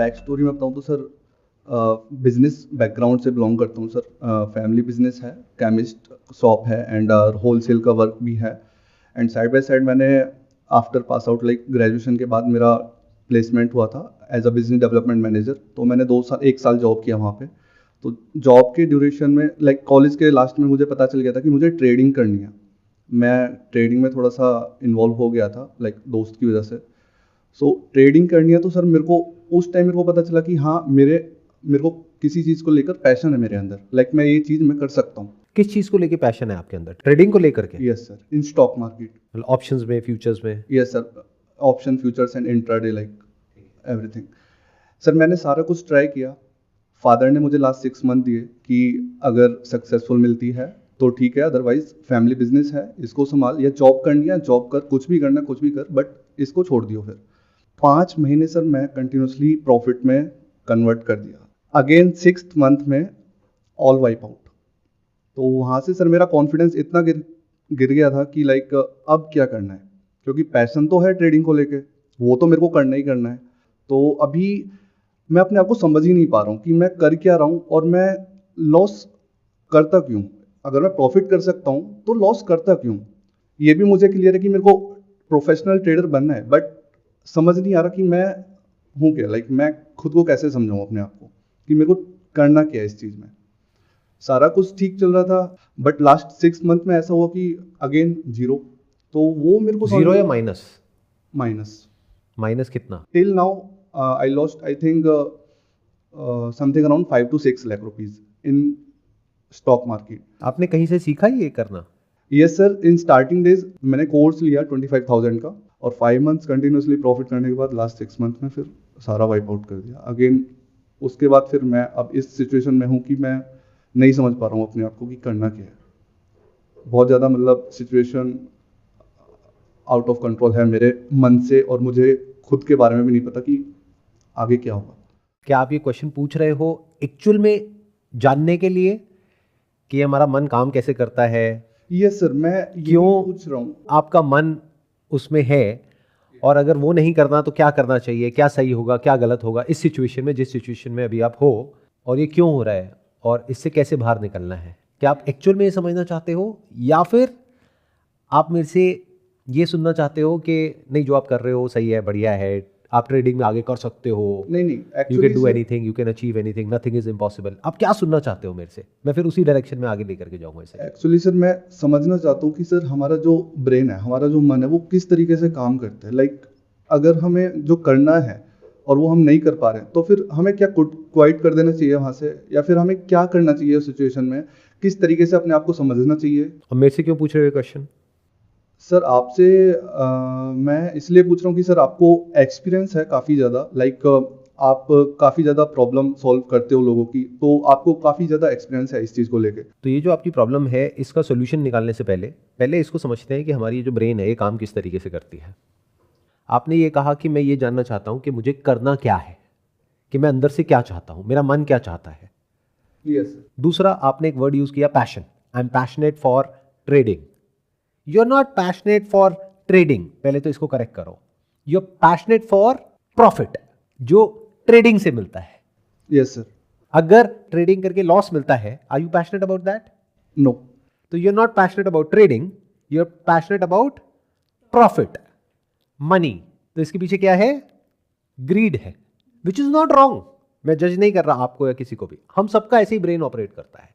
Back story में बताऊँ तो सर बिजनेस बैकग्राउंड से बिलोंग करता हूँ सर। फैमिली बिजनेस है, केमिस्ट शॉप है एंड होलसेल का वर्क भी है। एंड साइड बाय साइड मैंने after pass out like graduation के बाद मेरा प्लेसमेंट हुआ था as a business development manager. तो मैंने 1 साल जॉब किया वहाँ पे। तो जॉब के ड्यूरेशन में लाइक कॉलेज के लास्ट में मुझे पता चल गया था कि मुझे ट्रेडिंग करनी है। मैं ट्रेडिंग में थोड़ा सा इन्वॉल्व हो गया था लाइक दोस्त की वजह से। सो ट्रेडिंग करनी है तो सर मेरे को उस टाइम मेरे को पता चला कि हाँ मेरे को किसी चीज़ को लेकर पैशन है मेरे अंदर, लाइक मैं ये चीज़ मैं कर सकता हूँ। किस चीज को लेके पैशन है आपके अंदर? ट्रेडिंग को लेकर के? Yes sir, in stock market. मतलब ऑप्शंस में, फ्यूचर्स में? Yes sir, option futures and intraday like everything. Sir मैंने सारा कुछ ट्राई किया। फादर ने मुझे लास्ट 6 मंथ दिए कि अगर सक्सेसफुल मिलती है तो ठीक है, अदरवाइज फैमिली बिजनेस है, इसको संभाल, या जॉब करनी है जॉब कर, कुछ भी करना कुछ भी कर, बट इसको छोड़ दियो। फिर 5 महीने सर मैं कंटिन्यूसली प्रॉफिट में कन्वर्ट कर दिया। अगेन 6th मंथ में ऑल वाइप आउट। तो वहाँ से सर मेरा कॉन्फिडेंस इतना गिर गया था कि लाइक अब क्या करना है, क्योंकि पैशन तो है ट्रेडिंग को लेके, वो तो मेरे को करना ही करना है। तो अभी मैं अपने आप को समझ ही नहीं पा रहा हूँ कि मैं कर क्या रहा हूँ और मैं लॉस करता क्यों। अगर मैं प्रॉफिट कर सकता हूँ तो लॉस करता क्यों। ये भी मुझे क्लियर है कि मेरे को प्रोफेशनल ट्रेडर बनना है, बट समझ नहीं आ रहा कि मैं हूँ क्या, लाइक मैं खुद को कैसे समझाऊँ अपने आप को कि मेरे को करना क्या है इस चीज़ में। सारा कुछ ठीक चल रहा था, बट लास्ट 6 मंथ में ऐसा हुआ कि अगेन जीरो। तो वो मेरे को जीरो या माइनस? माइनस। माइनस कितना? Till now I lost I think something around 5 to 6 lakh rupees in stock market. आपने कहीं से सीखा ये करना? Yes sir, in starting days मैंने कोर्स लिया 25,000 का, और 5 मंथ्स कंटिन्यूसली प्रॉफिट करने के बाद लास्ट 6 मंथ में फिर सारा वाइप आउट कर दिया अगेन। उसके बाद फिर मैं अब इस सिचुएशन में हूँ कि मैं नहीं समझ पा रहा हूँ अपने आप को कि करना क्या है। बहुत ज़्यादा मतलब सिचुएशन आउट ऑफ कंट्रोल है मेरे मन से, और मुझे खुद के बारे में भी नहीं पता कि आगे क्या होगा। क्या आप ये क्वेश्चन पूछ रहे हो एक्चुअल में जानने के लिए कि हमारा मन काम कैसे करता है? यस सर, मैं क्यों पूछ रहा हूँ। आपका मन उसमें है, और अगर वो नहीं करना तो क्या करना चाहिए, क्या सही होगा, क्या गलत होगा इस सिचुएशन में, जिस सिचुएशन में अभी आप हो, और ये क्यों हो रहा है और इससे कैसे बाहर निकलना है? क्या आप एक्चुअल में ये समझना चाहते हो, या फिर आप मेरे से ये सुनना चाहते हो कि नहीं जो आप कर रहे हो सही है, बढ़िया है, आप ट्रेडिंग में आगे कर सकते हो, नहीं you can do anything, you can achieve anything, nothing is impossible? आप क्या सुनना चाहते हो मेरे से? मैं फिर उसी डायरेक्शन में आगे लेकर के जाऊंगा इसे। एक्चुअली सर मैं समझना चाहता हूँ कि सर हमारा जो ब्रेन है, हमारा जो मन है, वो किस तरीके से काम करता है। लाइक अगर हमें जो करना है और वो हम नहीं कर पा रहे हैं, तो फिर हमें क्या क्वाइट कर देना चाहिए वहाँ से, या फिर हमें क्या करना चाहिए उस सिचुएशन में, किस तरीके से अपने आप को समझना चाहिए। अब मेरे से क्यों पूछ रहे हो क्वेश्चन? सर आपसे मैं इसलिए पूछ रहा हूँ कि सर आपको एक्सपीरियंस है काफ़ी ज़्यादा, लाइक आप काफ़ी ज़्यादा प्रॉब्लम सॉल्व करते हो लोगों की, तो आपको काफ़ी ज़्यादा एक्सपीरियंस है इस चीज़ को लेके। तो ये जो आपकी प्रॉब्लम है, इसका सोल्यूशन निकालने से पहले इसको समझते हैं कि हमारी ये जो ब्रेन है ये काम किस तरीके से करती है। आपने ये कहा कि मैं ये जानना चाहता हूँ कि मुझे करना क्या है, कि मैं अंदर से क्या चाहता हूँ, मेरा मन क्या चाहता है। Yes sir. दूसरा, आपने एक वर्ड यूज किया passion. I am passionate for trading. You are not passionate for trading, पहले तो इसको करेक्ट करो। You are passionate for profit, जो ट्रेडिंग से मिलता है। Yes sir. अगर ट्रेडिंग करके लॉस मिलता है, are you passionate about that? No. तो you are not passionate about trading, you are passionate about profit, money. तो इसके पीछे क्या है? ग्रीड है, विच इज नॉट रॉन्ग। मैं जज नहीं कर रहा आपको या किसी को भी, हम सबका ऐसे ही ब्रेन ऑपरेट करता है।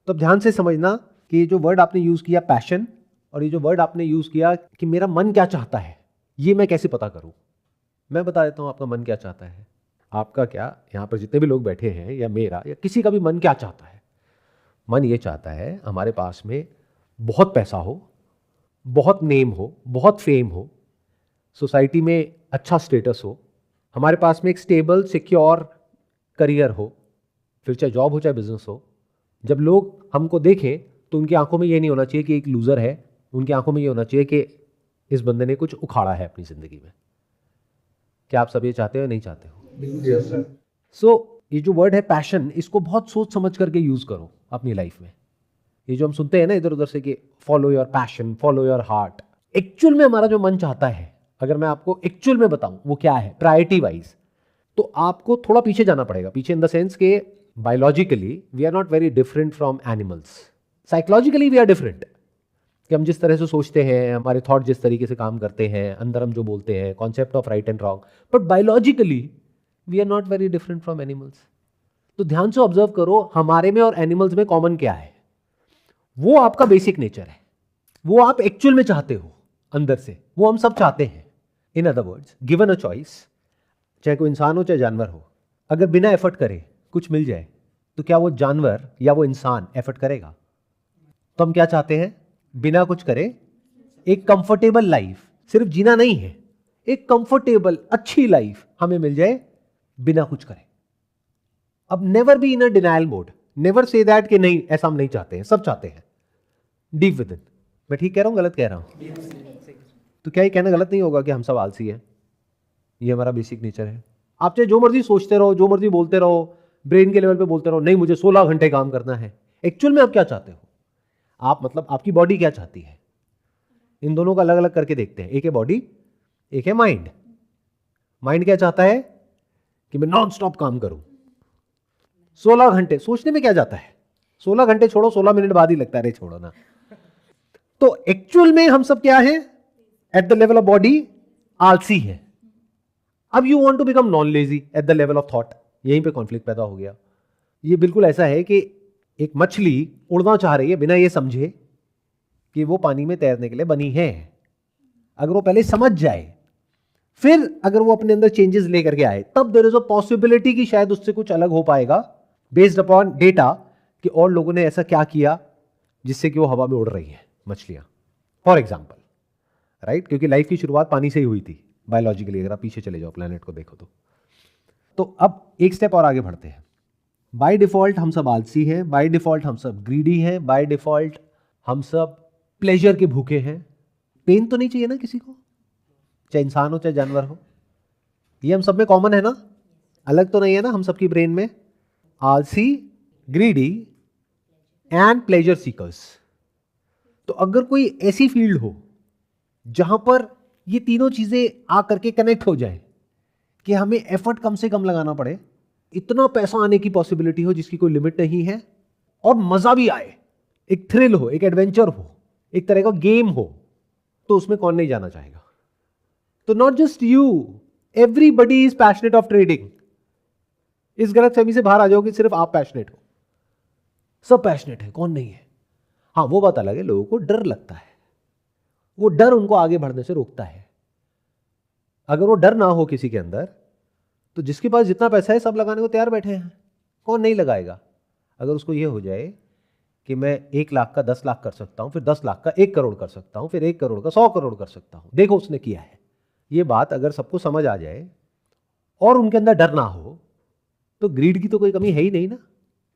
तो अब ध्यान से समझना कि ये जो वर्ड आपने यूज किया पैशन, और ये जो वर्ड आपने यूज किया कि मेरा मन क्या चाहता है, ये मैं कैसे पता करूं? मैं बता देता हूं आपका मन क्या चाहता है। आपका क्या, यहां पर जितने भी लोग बैठे हैं या मेरा या किसी का भी मन क्या चाहता है? मन ये चाहता है हमारे पास में बहुत पैसा हो, बहुत नेम हो, बहुत फेम हो, सोसाइटी में अच्छा स्टेटस हो, हमारे पास में एक स्टेबल सिक्योर करियर हो, फिर चाहे जॉब हो चाहे बिजनेस हो। जब लोग हमको देखें तो उनकी आंखों में ये नहीं होना चाहिए कि एक लूजर है, उनकी आंखों में ये होना चाहिए कि इस बंदे ने कुछ उखाड़ा है अपनी जिंदगी में। क्या आप सब ये चाहते हो या नहीं चाहते हो? Yes sir. सो ये जो वर्ड है पैशन, इसको बहुत सोच समझ करके यूज करो अपनी लाइफ में। ये जो हम सुनते हैं ना इधर उधर से कि follow your passion, follow your heart, actual में हमारा जो मन चाहता है, अगर मैं आपको एक्चुअल में बताऊं वो क्या है, प्रायोरिटी वाइज, तो आपको थोड़ा पीछे जाना पड़ेगा, पीछे इन द सेंस के biologically we are not very different from animals, psychologically we are different, कि हम जिस तरह से सोचते हैं, हमारे थॉट जिस तरीके से काम करते हैं, अंदर हम जो बोलते हैं, concept of right and wrong, but biologically we are not very different from animals. तो ध्यान से ऑब्जर्व करो हमारे में और एनिमल्स में कॉमन क्या है। वो आपका बेसिक नेचर है, वो आप एक्चुअल में चाहते हो अंदर से, वो हम सब चाहते हैं। इन other words, given a choice, चाहे कोई इंसान हो चाहे जानवर हो, अगर बिना एफर्ट करे कुछ मिल जाए तो क्या वो जानवर या वो इंसान एफर्ट करेगा? तो हम क्या चाहते हैं? बिना कुछ करे एक कंफर्टेबल लाइफ, सिर्फ जीना नहीं है, एक कंफर्टेबल अच्छी लाइफ हमें मिल जाए बिना कुछ करे। अब never be in a denial mode, never say that कि नहीं ऐसा हम नहीं चाहते हैं, सब चाहते हैं डीप विद इन। मैं ठीक कह रहा हूं, गलत कह रहा हूं? तो क्या ये कहना गलत नहीं होगा कि हम सब आलसी हैं? ये हमारा बेसिक नेचर है। आप चाहे जो मर्जी सोचते रहो, जो मर्जी बोलते रहो, ब्रेन के लेवल पे बोलते रहो, नहीं मुझे 16 घंटे काम करना है, एक्चुअल में आप क्या चाहते हो? आप मतलब आपकी बॉडी क्या चाहती है? इन दोनों को अलग अलग करके देखते हैं, एक है बॉडी, एक है माइंड। माइंड क्या चाहता है? कि मैं नॉन स्टॉप काम करूं 16 घंटे। सोचने में क्या जाता है? 16 घंटे छोड़ो, 16 मिनट बाद ही लगता है, अरे छोड़ो ना। तो एक्चुअल में हम सब क्या है? At the level of body आलसी है। अब you want to become non lazy at the level of thought, यहीं पे कॉन्फ्लिक्ट पैदा हो गया। ये बिल्कुल ऐसा है कि एक मछली उड़ना चाह रही है बिना ये समझे कि वो पानी में तैरने के लिए बनी है। अगर वो पहले समझ जाए, फिर अगर वो अपने अंदर चेंजेस लेकर के आए, तब देयर इज अ पॉसिबिलिटी कि शायद उससे कुछ अलग हो पाएगा बेस्ड अपॉन डेटा कि और लोगों ने ऐसा क्या किया जिससे कि वो हवा में उड़ रही है मछलियां, फॉर एग्जाम्पल, राइट? क्योंकि लाइफ की शुरुआत पानी से ही हुई थी बायोलॉजिकली, अगर आप पीछे चले जाओ प्लेनेट को देखो तो अब एक स्टेप और आगे बढ़ते हैं। बाय डिफॉल्ट हम सब आलसी हैं, बाय डिफॉल्ट हम सब ग्रीडी हैं, बाय डिफॉल्ट हम सब प्लेजर के भूखे हैं। पेन तो नहीं चाहिए ना किसी को, चाहे इंसान हो चाहे जानवर हो, ये हम सब में कॉमन है ना, अलग तो नहीं है ना हम सबकी ब्रेन में। आलसी, ग्रीडी एंड प्लेजर सीकर्स। तो अगर कोई ऐसी फील्ड हो जहां पर ये तीनों चीजें आकर के कनेक्ट हो जाए कि हमें एफर्ट कम से कम लगाना पड़े, इतना पैसा आने की पॉसिबिलिटी हो जिसकी कोई लिमिट नहीं है, और मजा भी आए, एक थ्रिल हो, एक एडवेंचर हो, एक तरह का गेम हो, तो उसमें कौन नहीं जाना चाहेगा? तो not just you, everybody is passionate of trading. इस गलतफहमी से बाहर आ जाओ कि सिर्फ आप पैशनेट हो, सब पैशनेट है, कौन नहीं है? हाँ, वो बात अलग है, लोगों को डर लगता है, वो डर उनको आगे बढ़ने से रोकता है। अगर वो डर ना हो किसी के अंदर, तो जिसके पास जितना पैसा है सब लगाने को तैयार बैठे हैं, कौन नहीं लगाएगा? अगर उसको ये हो जाए कि मैं 1 लाख का 10 लाख कर सकता हूं, फिर 10 लाख का 1 करोड़ कर सकता हूं, फिर 1 करोड़ का 100 करोड़ कर सकता हूं, देखो उसने किया है, ये बात अगर सबको समझ आ जाए और उनके अंदर डर ना हो, तो ग्रीड की तो कोई कमी है ही नहीं ना।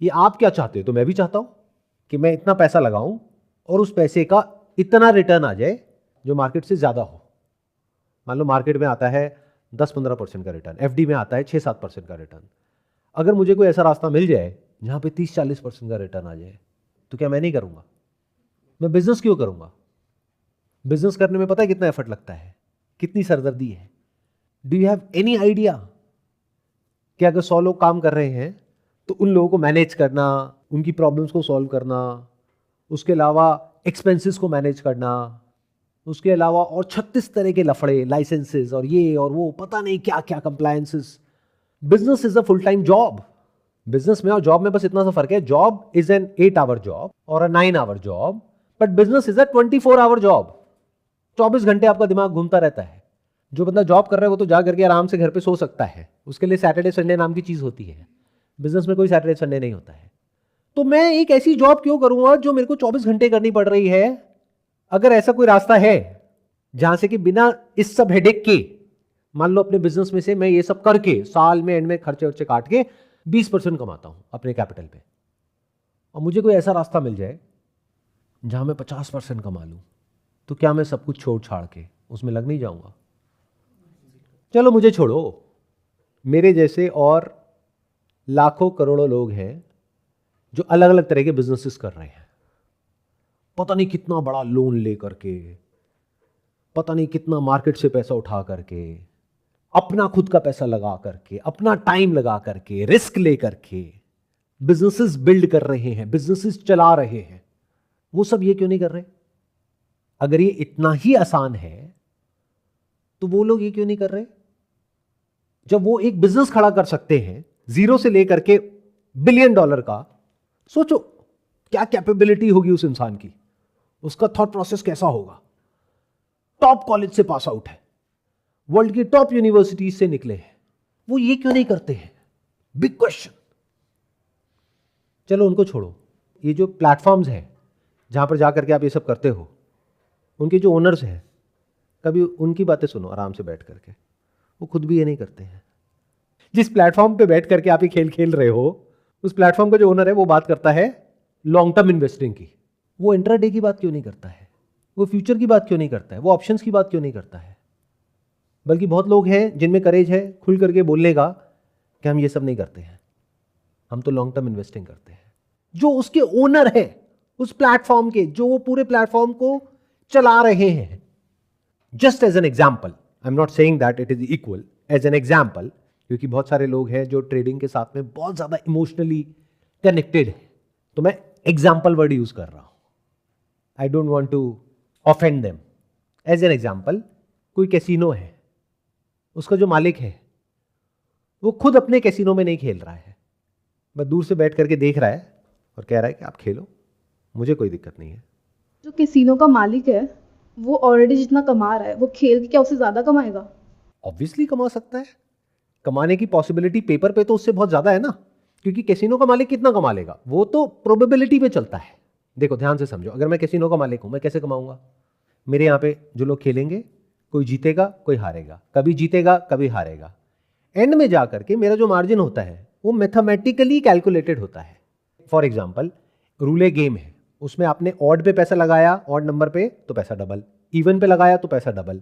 ये आप क्या चाहते हो? तो मैं भी चाहता हूं कि मैं इतना पैसा लगाऊं और उस पैसे का इतना रिटर्न आ जाए जो मार्केट से ज्यादा हो। मान लो मार्केट में आता है 10-15% का रिटर्न, एफडी में आता है 6-7% का रिटर्न। अगर मुझे कोई ऐसा रास्ता मिल जाए जहां पे 30-40% का रिटर्न आ जाए, तो क्या मैं नहीं करूंगा? मैं बिजनेस क्यों करूंगा? बिजनेस करने में पता है कितना एफर्ट लगता है, कितनी सरदर्दी है? Do you have any idea कि अगर 100 लोग काम कर रहे हैं तो उन लोगों को मैनेज करना, उनकी प्रॉब्लम्स को सॉल्व करना, उसके अलावा एक्सपेंसेस को मैनेज करना, उसके अलावा और 36 तरह के लफड़े, लाइसेंसेस और ये और वो, पता नहीं क्या क्या compliances. Business is a full time job. Business में और जॉब में बस इतना सा फर्क है, job is an 8 hour job और a 9 hour job, but business is a 24 hour job. 24 घंटे आपका दिमाग घूमता रहता है। जो बंदा जॉब कर रहा है वो तो जा करके आराम से घर पे सो सकता है, उसके लिए सैटरडे संडे नाम की चीज होती है। बिजनेस में कोई सैटरडे संडे नहीं होता है। तो मैं एक ऐसी जॉब क्यों करूंगा जो मेरे को 24 घंटे करनी पड़ रही है? अगर ऐसा कोई रास्ता है जहां से कि बिना इस सब हेडेक के, मान लो अपने बिजनेस में से मैं ये सब करके साल में एंड में खर्चे वर्चे काट के 20% कमाता हूं अपने कैपिटल पे, और मुझे कोई ऐसा रास्ता मिल जाए जहां मैं 50% कमा लूं, तो क्या मैं सब कुछ छोड़ छाड़ के उसमें लग नहीं जाऊंगा? चलो मुझे छोड़ो, मेरे जैसे और लाखों करोड़ों लोग हैं जो अलग अलग तरह के बिजनेसेस कर रहे हैं, पता नहीं कितना बड़ा लोन ले करके, पता नहीं कितना मार्केट से पैसा उठा करके, अपना खुद का पैसा लगा करके, अपना टाइम लगा करके, रिस्क ले करके बिजनेसेस बिल्ड कर रहे हैं, बिजनेसेस चला रहे हैं, वो सब ये क्यों नहीं कर रहे? अगर ये इतना ही आसान है तो वो लोग ये क्यों नहीं कर रहे? जब वो एक बिजनेस खड़ा कर सकते हैं जीरो से लेकर के $1 बिलियन का, सोचो क्या कैपेबिलिटी होगी उस इंसान की, उसका थॉट प्रोसेस कैसा होगा। टॉप कॉलेज से पास आउट है, वर्ल्ड की टॉप यूनिवर्सिटीज से निकले हैं, वो ये क्यों नहीं करते हैं? Big question. चलो उनको छोड़ो, ये जो प्लेटफॉर्म्स हैं जहां पर जाकर के आप ये सब करते हो, उनके जो ओनर्स हैं, कभी उनकी बातें सुनो आराम से बैठ करके, वो खुद भी ये नहीं करते हैं। जिस प्लेटफॉर्म पे बैठ करके आप ये खेल खेल रहे हो, उस प्लेटफॉर्म का जो ओनर है वो बात करता है लॉन्ग टर्म इन्वेस्टिंग की, वो इंट्राडे की बात क्यों नहीं करता है? वो फ्यूचर की बात क्यों नहीं करता है? वो ऑप्शंस की बात क्यों नहीं करता है? बल्कि बहुत लोग हैं जिनमें करेज है खुल करके बोलने का कि हम ये सब नहीं करते हैं, हम तो लॉन्ग टर्म इन्वेस्टिंग करते हैं। जो उसके ओनर है उस प्लेटफॉर्म के, जो वो पूरे प्लेटफॉर्म को चला रहे हैं, just as an example, I am not saying that it is equal, as an example, क्योंकि बहुत सारे लोग हैं जो ट्रेडिंग के साथ में बहुत ज्यादा इमोशनली कनेक्टेड है, तो मैं एग्जाम्पल वर्ड यूज कर रहा हूं। I don't want to offend them. As an example, कोई कैसीनो है, उसका जो मालिक है वो खुद अपने कैसीनो में नहीं खेल रहा है, बस दूर से बैठ करके देख रहा है और कह रहा है कि आप खेलो, मुझे कोई दिक्कत नहीं है। जो कैसीनो का मालिक है वो ऑलरेडी जितना कमा रहा है, वो खेल के क्या उससे ज्यादा कमाएगा? ऑब्वियसली कमा सकता है, कमाने की पॉसिबिलिटी पेपर पे तो उससे बहुत ज्यादा है ना, क्योंकि कैसीनो का मालिक कितना कमा लेगा वो तो प्रोबेबिलिटी पे चलता है। देखो ध्यान से समझो, अगर मैं कैसीनो का मालिक हूं, मैं कैसे कमाऊंगा? मेरे यहाँ पे जो लोग खेलेंगे, कोई जीतेगा कोई हारेगा, कभी जीतेगा कभी हारेगा, एंड में जाकर के मेरा जो मार्जिन होता है वो मैथमेटिकली कैलकुलेटेड होता है। फॉर एग्जाम्पल, रूले गेम है, उसमें आपने ऑड पे पैसा लगाया, ऑड नंबर पे, तो पैसा डबल, इवन पे लगाया तो पैसा डबल,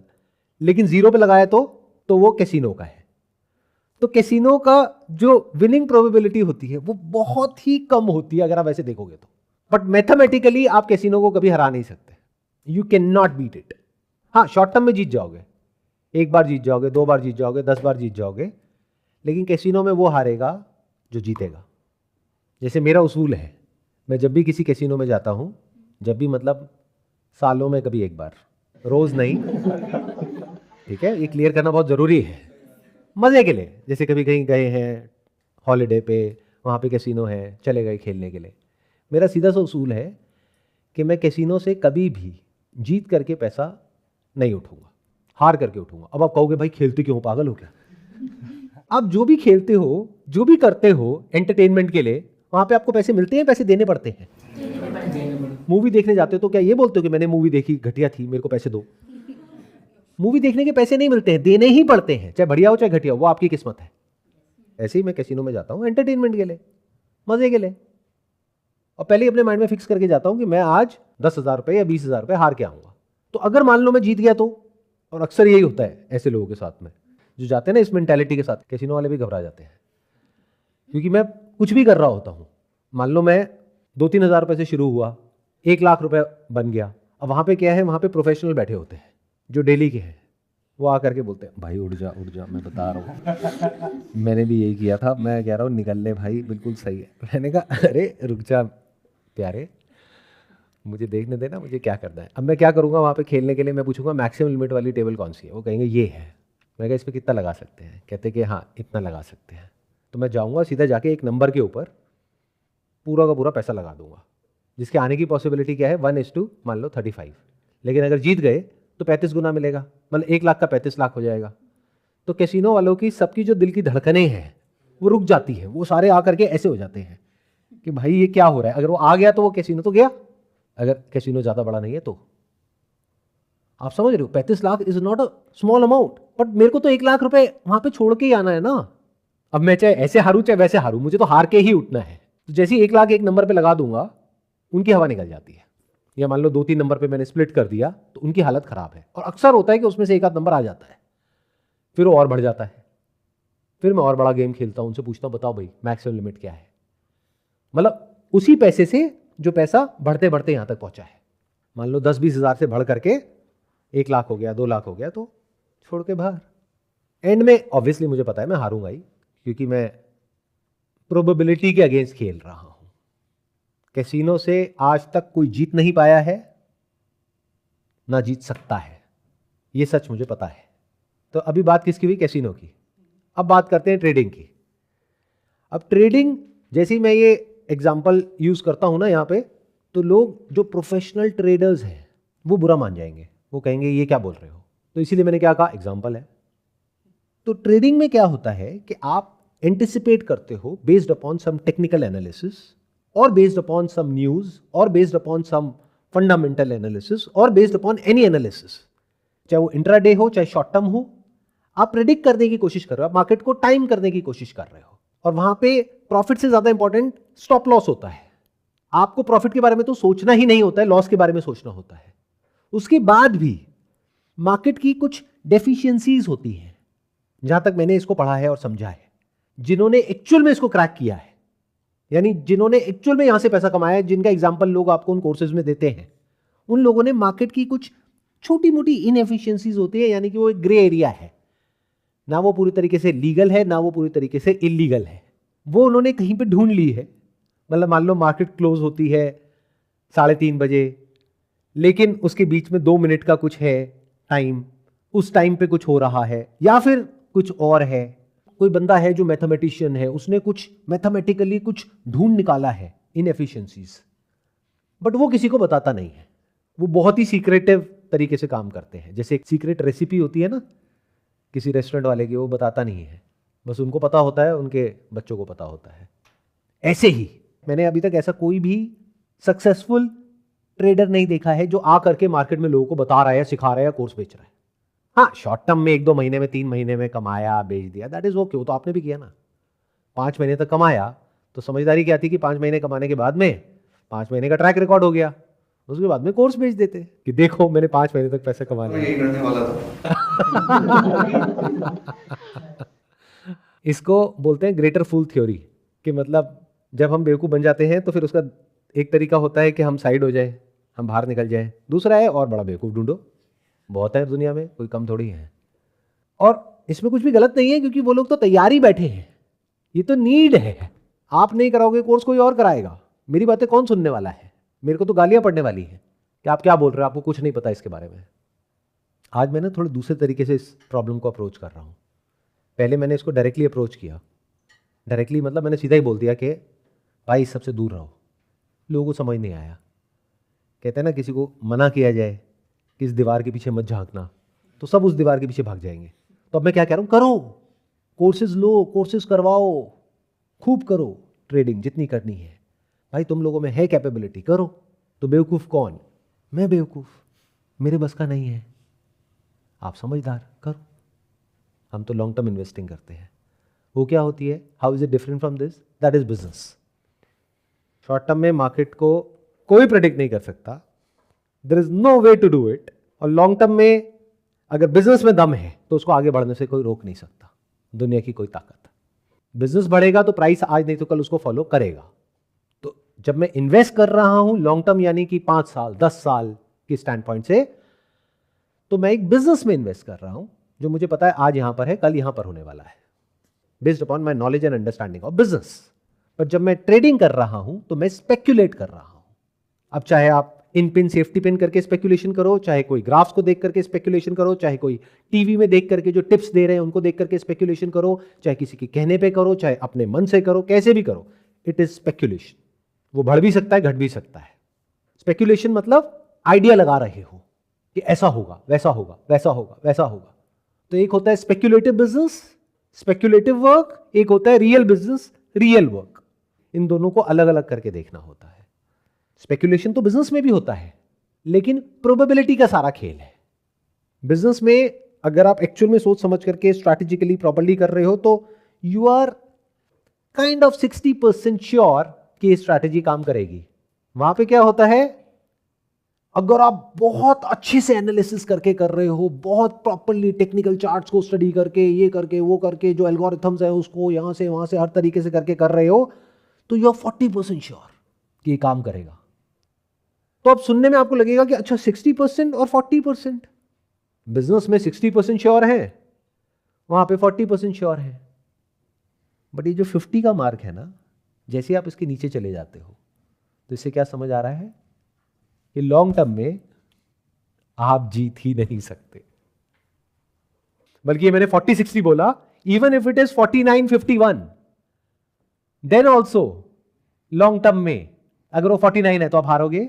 लेकिन जीरो पे लगाया तो वो कैसीनो का है। तो कैसीनो का जो विनिंग प्रोबेबिलिटी होती है वो बहुत ही कम होती है अगर आप ऐसे देखोगे तो, बट मैथमेटिकली आप कैसीनो को कभी हरा नहीं सकते, you can not beat it. हाँ, शॉर्ट टर्म में जीत जाओगे, एक बार जीत जाओगे, 2 बार जीत जाओगे, 10 बार जीत जाओगे, लेकिन कैसीनो में वो हारेगा जो जीतेगा। जैसे मेरा उसूल है, मैं जब भी किसी कैसीनो में जाता हूं, जब भी मतलब सालों में कभी एक बार, रोज नहीं, ठीक है, ये क्लियर करना बहुत जरूरी है, मजे के लिए। जैसे कभी कहीं गए हैं हॉलीडे पे, वहां पे कैसीनो है, चले गए खेलने के लिए, मेरा सीधा सा उसूल है कि मैं कैसीनो से कभी भी जीत करके पैसा नहीं उठूंगा, हार करके उठूंगा। अब आप कहोगे भाई खेलते क्यों, पागल हो क्या? आप जो भी खेलते हो, जो भी करते हो एंटरटेनमेंट के लिए, वहां पे आपको पैसे मिलते हैं, पैसे देने पड़ते हैं। मूवी देखने जाते हो तो क्या ये बोलते हो कि मैंने मूवी देखी घटिया थी, मेरे को पैसे दो? मूवी देखने के पैसे नहीं मिलते हैं, देने ही पड़ते हैं, चाहे बढ़िया हो चाहे घटिया हो, वो आपकी किस्मत है। ऐसे ही मैं कैसीनो में जाता हूँ एंटरटेनमेंट के लिए, मजे के लिए, और पहले ही अपने माइंड में फिक्स करके जाता हूं कि मैं आज 10,000 रुपए या 20,000 रुपए हार के आऊंगा। तो अगर मान लो मैं जीत गया तो, और अक्सर यही होता है ऐसे लोगों के साथ में जो जाते हैं ना इस मेंटालिटी के साथ, कैसीनो वाले भी घबरा जाते हैं, क्योंकि मैं कुछ भी कर रहा होता हूं। मान लो मैं 2-3 हज़ार रुपए से शुरू हुआ, 1 लाख रुपए बन गया। अब वहां पे क्या है, वहां पे प्रोफेशनल बैठे होते हैं जो डेली के हैं, वो आकर के बोलते हैं भाई उठ जा उठ जा, मैं बता रहा हूँ मैंने भी यही किया था, मैं कह रहा हूँ निकल ले भाई, बिल्कुल सही है। मैंने कहा अरे रुक जा प्यारे, मुझे देखने देना, मुझे क्या करना है। अब मैं क्या करूँगा, वहाँ पे खेलने के लिए मैं पूछूंगा मैक्सिमम लिमिट वाली टेबल कौन सी है, वो कहेंगे ये है। मैं कहा इस पर कितना लगा सकते हैं, कहते कि हाँ इतना लगा सकते हैं। तो मैं जाऊँगा सीधा जाके एक नंबर के ऊपर पूरा का पूरा पैसा लगा दूंगा, जिसके आने की पॉसिबिलिटी क्या है 1:, मान लो 35। लेकिन अगर जीत गए तो 35 गुना मिलेगा, मतलब 1 लाख का 35 लाख हो जाएगा। तो कैसीनो वालों की सबकी जो दिल की धड़कनें हैं वो रुक जाती है, वो सारे आकर के ऐसे हो जाते हैं कि भाई ये क्या हो रहा है। अगर वो आ गया तो वो कैसीनो तो गया, अगर कैसीनो ज़्यादा बड़ा नहीं है तो। आप समझ रहे हो, 35 lakh is not a small amount, but मेरे को तो 1 लाख रुपए वहां पे छोड़ के ही आना है ना। अब मैं चाहे ऐसे हारूं चाहे वैसे हारूं, मुझे तो हार के ही उठना है। तो जैसे ही 1 लाख एक नंबर पे लगा दूंगा, उनकी हवा निकल जाती है। या मान लो 2-3 नंबर पे मैंने स्प्लिट कर दिया तो उनकी हालत खराब है। और अक्सर होता है कि उसमें से एक आध नंबर आ जाता है, फिर वो और बढ़ जाता है। फिर मैं और बड़ा गेम खेलता हूं, उनसे पूछता हूं बताओ भाई मैक्सिमम लिमिट क्या है। मतलब उसी पैसे से जो पैसा बढ़ते बढ़ते यहां तक पहुंचा है, मान लो 10-20 हज़ार से बढ़ करके 1 लाख हो गया, 2 लाख हो गया, तो छोड़ के बाहर। एंड में ऑब्वियसली मुझे पता है मैं हारूंगा ही, क्योंकि मैं प्रोबेबिलिटी के अगेंस्ट खेल रहा हूं। कैसीनो से आज तक कोई जीत नहीं पाया है, ना जीत सकता है, ये सच मुझे पता है। तो अभी बात किसकी हुई? कैसीनो की। अब बात करते हैं ट्रेडिंग की। अब ट्रेडिंग, जैसे ही मैं ये एग्जांपल यूज करता हूं ना यहां पे, तो लोग जो प्रोफेशनल ट्रेडर्स हैं वो बुरा मान जाएंगे, वो कहेंगे ये क्या बोल रहे हो। तो इसीलिए मैंने क्या कहा, एग्जांपल है। तो ट्रेडिंग में क्या होता है कि आप एंटिसिपेट करते हो based upon some technical analysis, और बेस्ड अपॉन सम न्यूज, और based upon some fundamental analysis, और बेस्ड अपॉन एनी एनालिसिस, चाहे वो इंट्राडे हो चाहे शॉर्ट टर्म हो, आप प्रेडिक्ट करने की कोशिश कर रहे हो, आप मार्केट को टाइम करने की कोशिश कर रहे हो। और वहां पे प्रॉफिट से ज्यादा इंपॉर्टेंट स्टॉप लॉस होता है। आपको प्रॉफिट के बारे में तो सोचना ही नहीं होता है, लॉस के बारे में सोचना होता है। उसके बाद भी मार्केट की कुछ डेफिशिएंसीज होती हैं, जहां तक मैंने इसको पढ़ा है और समझा है। जिन्होंने एक्चुअल में इसको क्रैक किया है, यानी जिन्होंने एक्चुअल में यहां से पैसा कमाया है, जिनका एग्जांपल लोग आपको उन कोर्सेज में देते हैं, उन लोगों ने मार्केट की कुछ छोटी मोटी इनएफिशिएंसीज होती है, यानी कि वो एक ग्रे एरिया है, ना वो पूरी तरीके से लीगल है ना वो पूरी तरीके से इलीगल है, वो उन्होंने कहीं पे ढूंढ ली है। मतलब मान लो मार्केट क्लोज होती है 3:30 बजे, लेकिन उसके बीच में 2 मिनट का कुछ है टाइम, उस टाइम पे कुछ हो रहा है, या फिर कुछ और है। कोई बंदा है जो मैथमेटिशियन है, उसने कुछ मैथमेटिकली कुछ ढूंढ निकाला है इनएफिशिएंसीज, बट वो किसी को बताता नहीं है। वो बहुत ही सीक्रेटिव तरीके से काम करते हैं। जैसे एक सीक्रेट रेसिपी होती है ना किसी रेस्टोरेंट वाले की, वो बताता नहीं है, बस उनको पता होता है, उनके बच्चों को पता होता है। ऐसे ही मैंने अभी तक ऐसा कोई भी सक्सेसफुल ट्रेडर नहीं देखा है जो आ करके मार्केट में लोगों को बता रहा है, सिखा रहा है या कोर्स बेच रहा है। हाँ, शॉर्ट टर्म में 1-2 महीने में 3 महीने में कमाया, बेच दिया, दैट इज ओके, वो तो आपने भी किया ना। 5 महीने तक कमाया तो समझदारी क्या थी कि 5 महीने कमाने के बाद में 5 महीने का ट्रैक रिकॉर्ड हो गया, उसके बाद में कोर्स बेच देते कि देखो मैंने 5 महीने तक पैसे कमा लिए। यही करने वाला था। इसको बोलते हैं ग्रेटर फूल थ्योरी, कि मतलब जब हम बेवकूफ़ बन जाते हैं तो फिर उसका एक तरीका होता है कि हम साइड हो जाए, हम बाहर निकल जाएं। दूसरा है और बड़ा बेवकूफ़ ढूंढो, बहुत है दुनिया में, कोई कम थोड़ी है। और इसमें कुछ भी गलत नहीं है, क्योंकि वो लोग तो तैयार ही बैठे हैं, ये तो नीड है। आप नहीं कराओगे कोर्स, कोई और कराएगा। मेरी बातें कौन सुनने वाला है? मेरे को तो गालियां पड़ने वाली है कि आप क्या बोल रहे हो, आपको कुछ नहीं पता इसके बारे में। आज मैं ना थोड़े दूसरे तरीके से इस प्रॉब्लम को अप्रोच कर रहा हूँ। पहले मैंने इसको डायरेक्टली अप्रोच किया। डायरेक्टली मतलब मैंने सीधा ही बोल दिया कि भाई इस सबसे दूर रहो। लोगों को समझ नहीं आया। कहते हैं ना, किसी को मना किया जाए कि इस दीवार के पीछे मत झांकना, तो सब उस दीवार के पीछे भाग जाएंगे। तो अब मैं क्या कह रहा हूँ, करो कोर्सेज, लो कोर्सेज करवाओ, खूब करो ट्रेडिंग जितनी करनी है। भाई तुम लोगों में है कैपेबिलिटी, करो। तो बेवकूफ़ कौन? मैं बेवकूफ़, मेरे बस का नहीं है। आप समझदार, करो। हम तो लॉन्ग टर्म इन्वेस्टिंग करते हैं। वो क्या होती है, how is it different from this? That is business. Short term में मार्केट को कोई प्रेडिक्ट नहीं कर सकता, there is no way to do it. और लॉन्ग टर्म में अगर बिजनेस में दम है तो उसको आगे बढ़ने से कोई रोक नहीं सकता, दुनिया की कोई ताकत। बिजनेस बढ़ेगा तो प्राइस आज नहीं तो कल उसको फॉलो करेगा। तो जब मैं इन्वेस्ट कर रहा हूं लॉन्ग टर्म, यानी कि 5 साल 10 साल के स्टैंड पॉइंट से, तो मैं एक बिजनेस में इन्वेस्ट कर रहा हूं जो मुझे पता है आज यहां पर है, कल यहां पर होने वाला है, based upon my knowledge and understanding of business. पर जब मैं ट्रेडिंग कर रहा हूं तो मैं स्पेक्यूलेट कर रहा हूं। अब चाहे आप इन पिन सेफ्टी पिन करके स्पेक्यूलेशन करो, चाहे कोई ग्राफ्स को देख करके स्पेक्यूलेशन करो, चाहे कोई टीवी में देख करके जो टिप्स दे रहे हैं उनको देख करके स्पेक्यूलेशन करो, चाहे किसी के कहने पे करो, चाहे अपने मन से करो, कैसे भी करो, इट इज स्पेक्यूलेशन। वो बढ़ भी सकता है, घट भी सकता है। स्पेक्यूलेशन मतलब आइडिया लगा रहे हो कि ऐसा होगा, वैसा होगा, वैसा होगा, वैसा होगा। तो एक होता है स्पेक्यूलेटिव बिजनेस, स्पेक्यूलेटिव वर्क, एक होता है रियल बिजनेस, रियल वर्क। इन दोनों को अलग अलग करके देखना होता है। स्पेक्यूलेशन तो बिजनेस में भी होता है, लेकिन प्रोबेबिलिटी का सारा खेल है। बिजनेस में अगर आप एक्चुअल में सोच समझ करके स्ट्रैटेजिकली प्रॉपर्ली कर रहे हो तो you are kind of 60% sure कि स्ट्रैटेजी काम करेगी। वहां पे क्या होता है, अगर आप बहुत अच्छे से एनालिसिस करके कर रहे हो, बहुत प्रॉपर्ली टेक्निकल चार्ट्स को स्टडी करके, ये करके वो करके, जो एल्गोरिथम्स है उसको यहां से वहां से हर तरीके से करके कर रहे हो, तो यू आर 40% श्योर कि ये काम करेगा। तो अब सुनने में आपको लगेगा कि अच्छा 60% और 40%। बिजनेस में 60% श्योर है वहाँ पे 40% श्योर है। बट ये जो 50 का मार्क है ना, जैसे आप इसके नीचे चले जाते हो तो इससे क्या समझ आ रहा है कि लॉन्ग टर्म में आप जीत ही नहीं सकते। बल्कि ये मैंने 40-60 बोला, even if it is 49-51 then also long term में अगर वो 49 है तो आप हारोगे।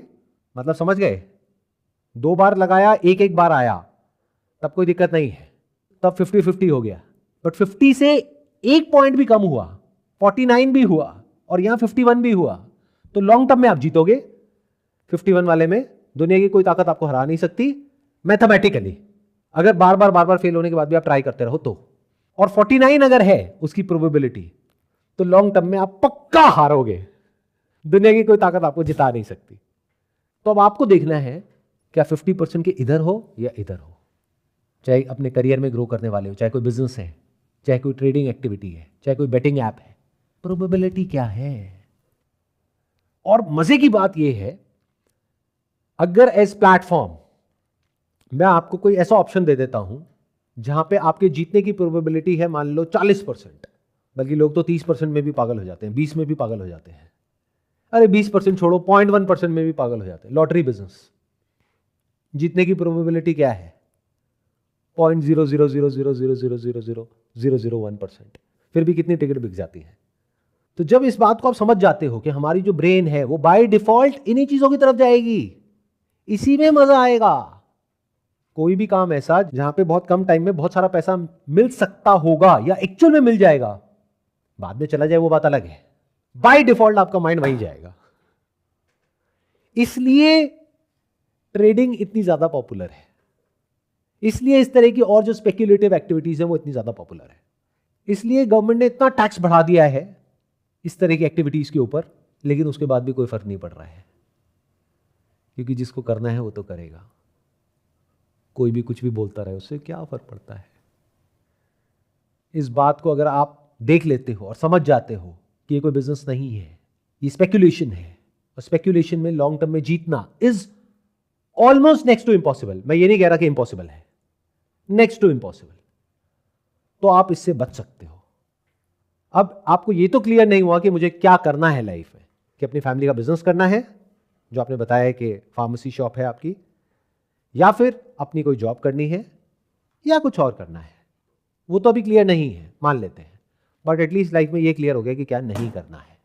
मतलब समझ गए? 2 बार लगाया, एक बार आया, तब कोई दिक्कत नहीं है, तब 50-50 हो गया। बट 50 से 1 पॉइंट भी कम हुआ, 49 भी हुआ और यहां 51 भी हुआ, तो लॉन्ग टर्म में आप जीतोगे। 51 वाले में दुनिया की कोई ताकत आपको हरा नहीं सकती मैथमेटिकली, अगर बार बार फेल होने के बाद भी आप ट्राई करते रहो तो। और 49 अगर है उसकी प्रोबेबिलिटी, तो लॉन्ग टर्म में आप पक्का हारोगे, दुनिया की कोई ताकत आपको जिता नहीं सकती। तो अब आपको देखना है क्या 50% के इधर हो या इधर हो, चाहे अपने करियर में ग्रो करने वाले हो, चाहे कोई बिजनेस है, चाहे कोई ट्रेडिंग एक्टिविटी है, चाहे कोई बेटिंग ऐप है, प्रोबेबिलिटी क्या है। और मजे की बात यह है, अगर एज प्लेटफॉर्म मैं आपको कोई ऐसा ऑप्शन दे देता हूं जहां पे आपके जीतने की प्रोबेबिलिटी है मान लो 40%, बल्कि लोग तो 30% में भी पागल हो जाते हैं, 20 में भी पागल हो जाते हैं, अरे 20% छोड़ो 0.1% में भी पागल हो जाते हैं। लॉटरी बिजनेस, जीतने की प्रोबेबिलिटी क्या है? 0.00000000001%, फिर भी कितनी टिकट बिक जाती है। तो जब इस बात को आप समझ जाते हो कि हमारी जो ब्रेन है वो बाय डिफॉल्ट इन्हीं चीजों की तरफ जाएगी, इसी में मजा आएगा। कोई भी काम ऐसा जहां पे बहुत कम टाइम में बहुत सारा पैसा मिल सकता होगा या एक्चुअल में मिल जाएगा, बाद में चला जाए वो बात अलग है, बाय डिफॉल्ट आपका माइंड वहीं जाएगा। इसलिए ट्रेडिंग इतनी ज्यादा पॉपुलर है, इसलिए इस तरह की और जो स्पेक्युलेटिव एक्टिविटीज है वो इतनी ज्यादा पॉपुलर है, इसलिए गवर्नमेंट ने इतना टैक्स बढ़ा दिया है इस तरह की एक्टिविटीज के ऊपर, लेकिन उसके बाद भी कोई फर्क नहीं पड़ रहा है, क्योंकि जिसको करना है वो तो करेगा। कोई भी कुछ भी बोलता रहे, उससे क्या फर्क पड़ता है। इस बात को अगर आप देख लेते हो और समझ जाते हो कि ये कोई बिजनेस नहीं है, ये स्पेक्यूलेशन है, और स्पेक्यूलेशन में लॉन्ग टर्म में जीतना is almost next to impossible. मैं ये नहीं कह रहा कि इम्पॉसिबल है, नेक्स्ट टू इम्पॉसिबल, तो आप इससे बच सकते हो। अब आपको ये तो क्लियर नहीं हुआ कि मुझे क्या करना है लाइफ में, कि अपनी फैमिली का बिजनेस करना है, जो आपने बताया है कि फार्मेसी शॉप है आपकी, या फिर अपनी कोई जॉब करनी है, या कुछ और करना है। वो तो अभी क्लियर नहीं है, मान लेते हैं, बट एटलीस्ट लाइफ में ये क्लियर हो गया कि क्या नहीं करना है।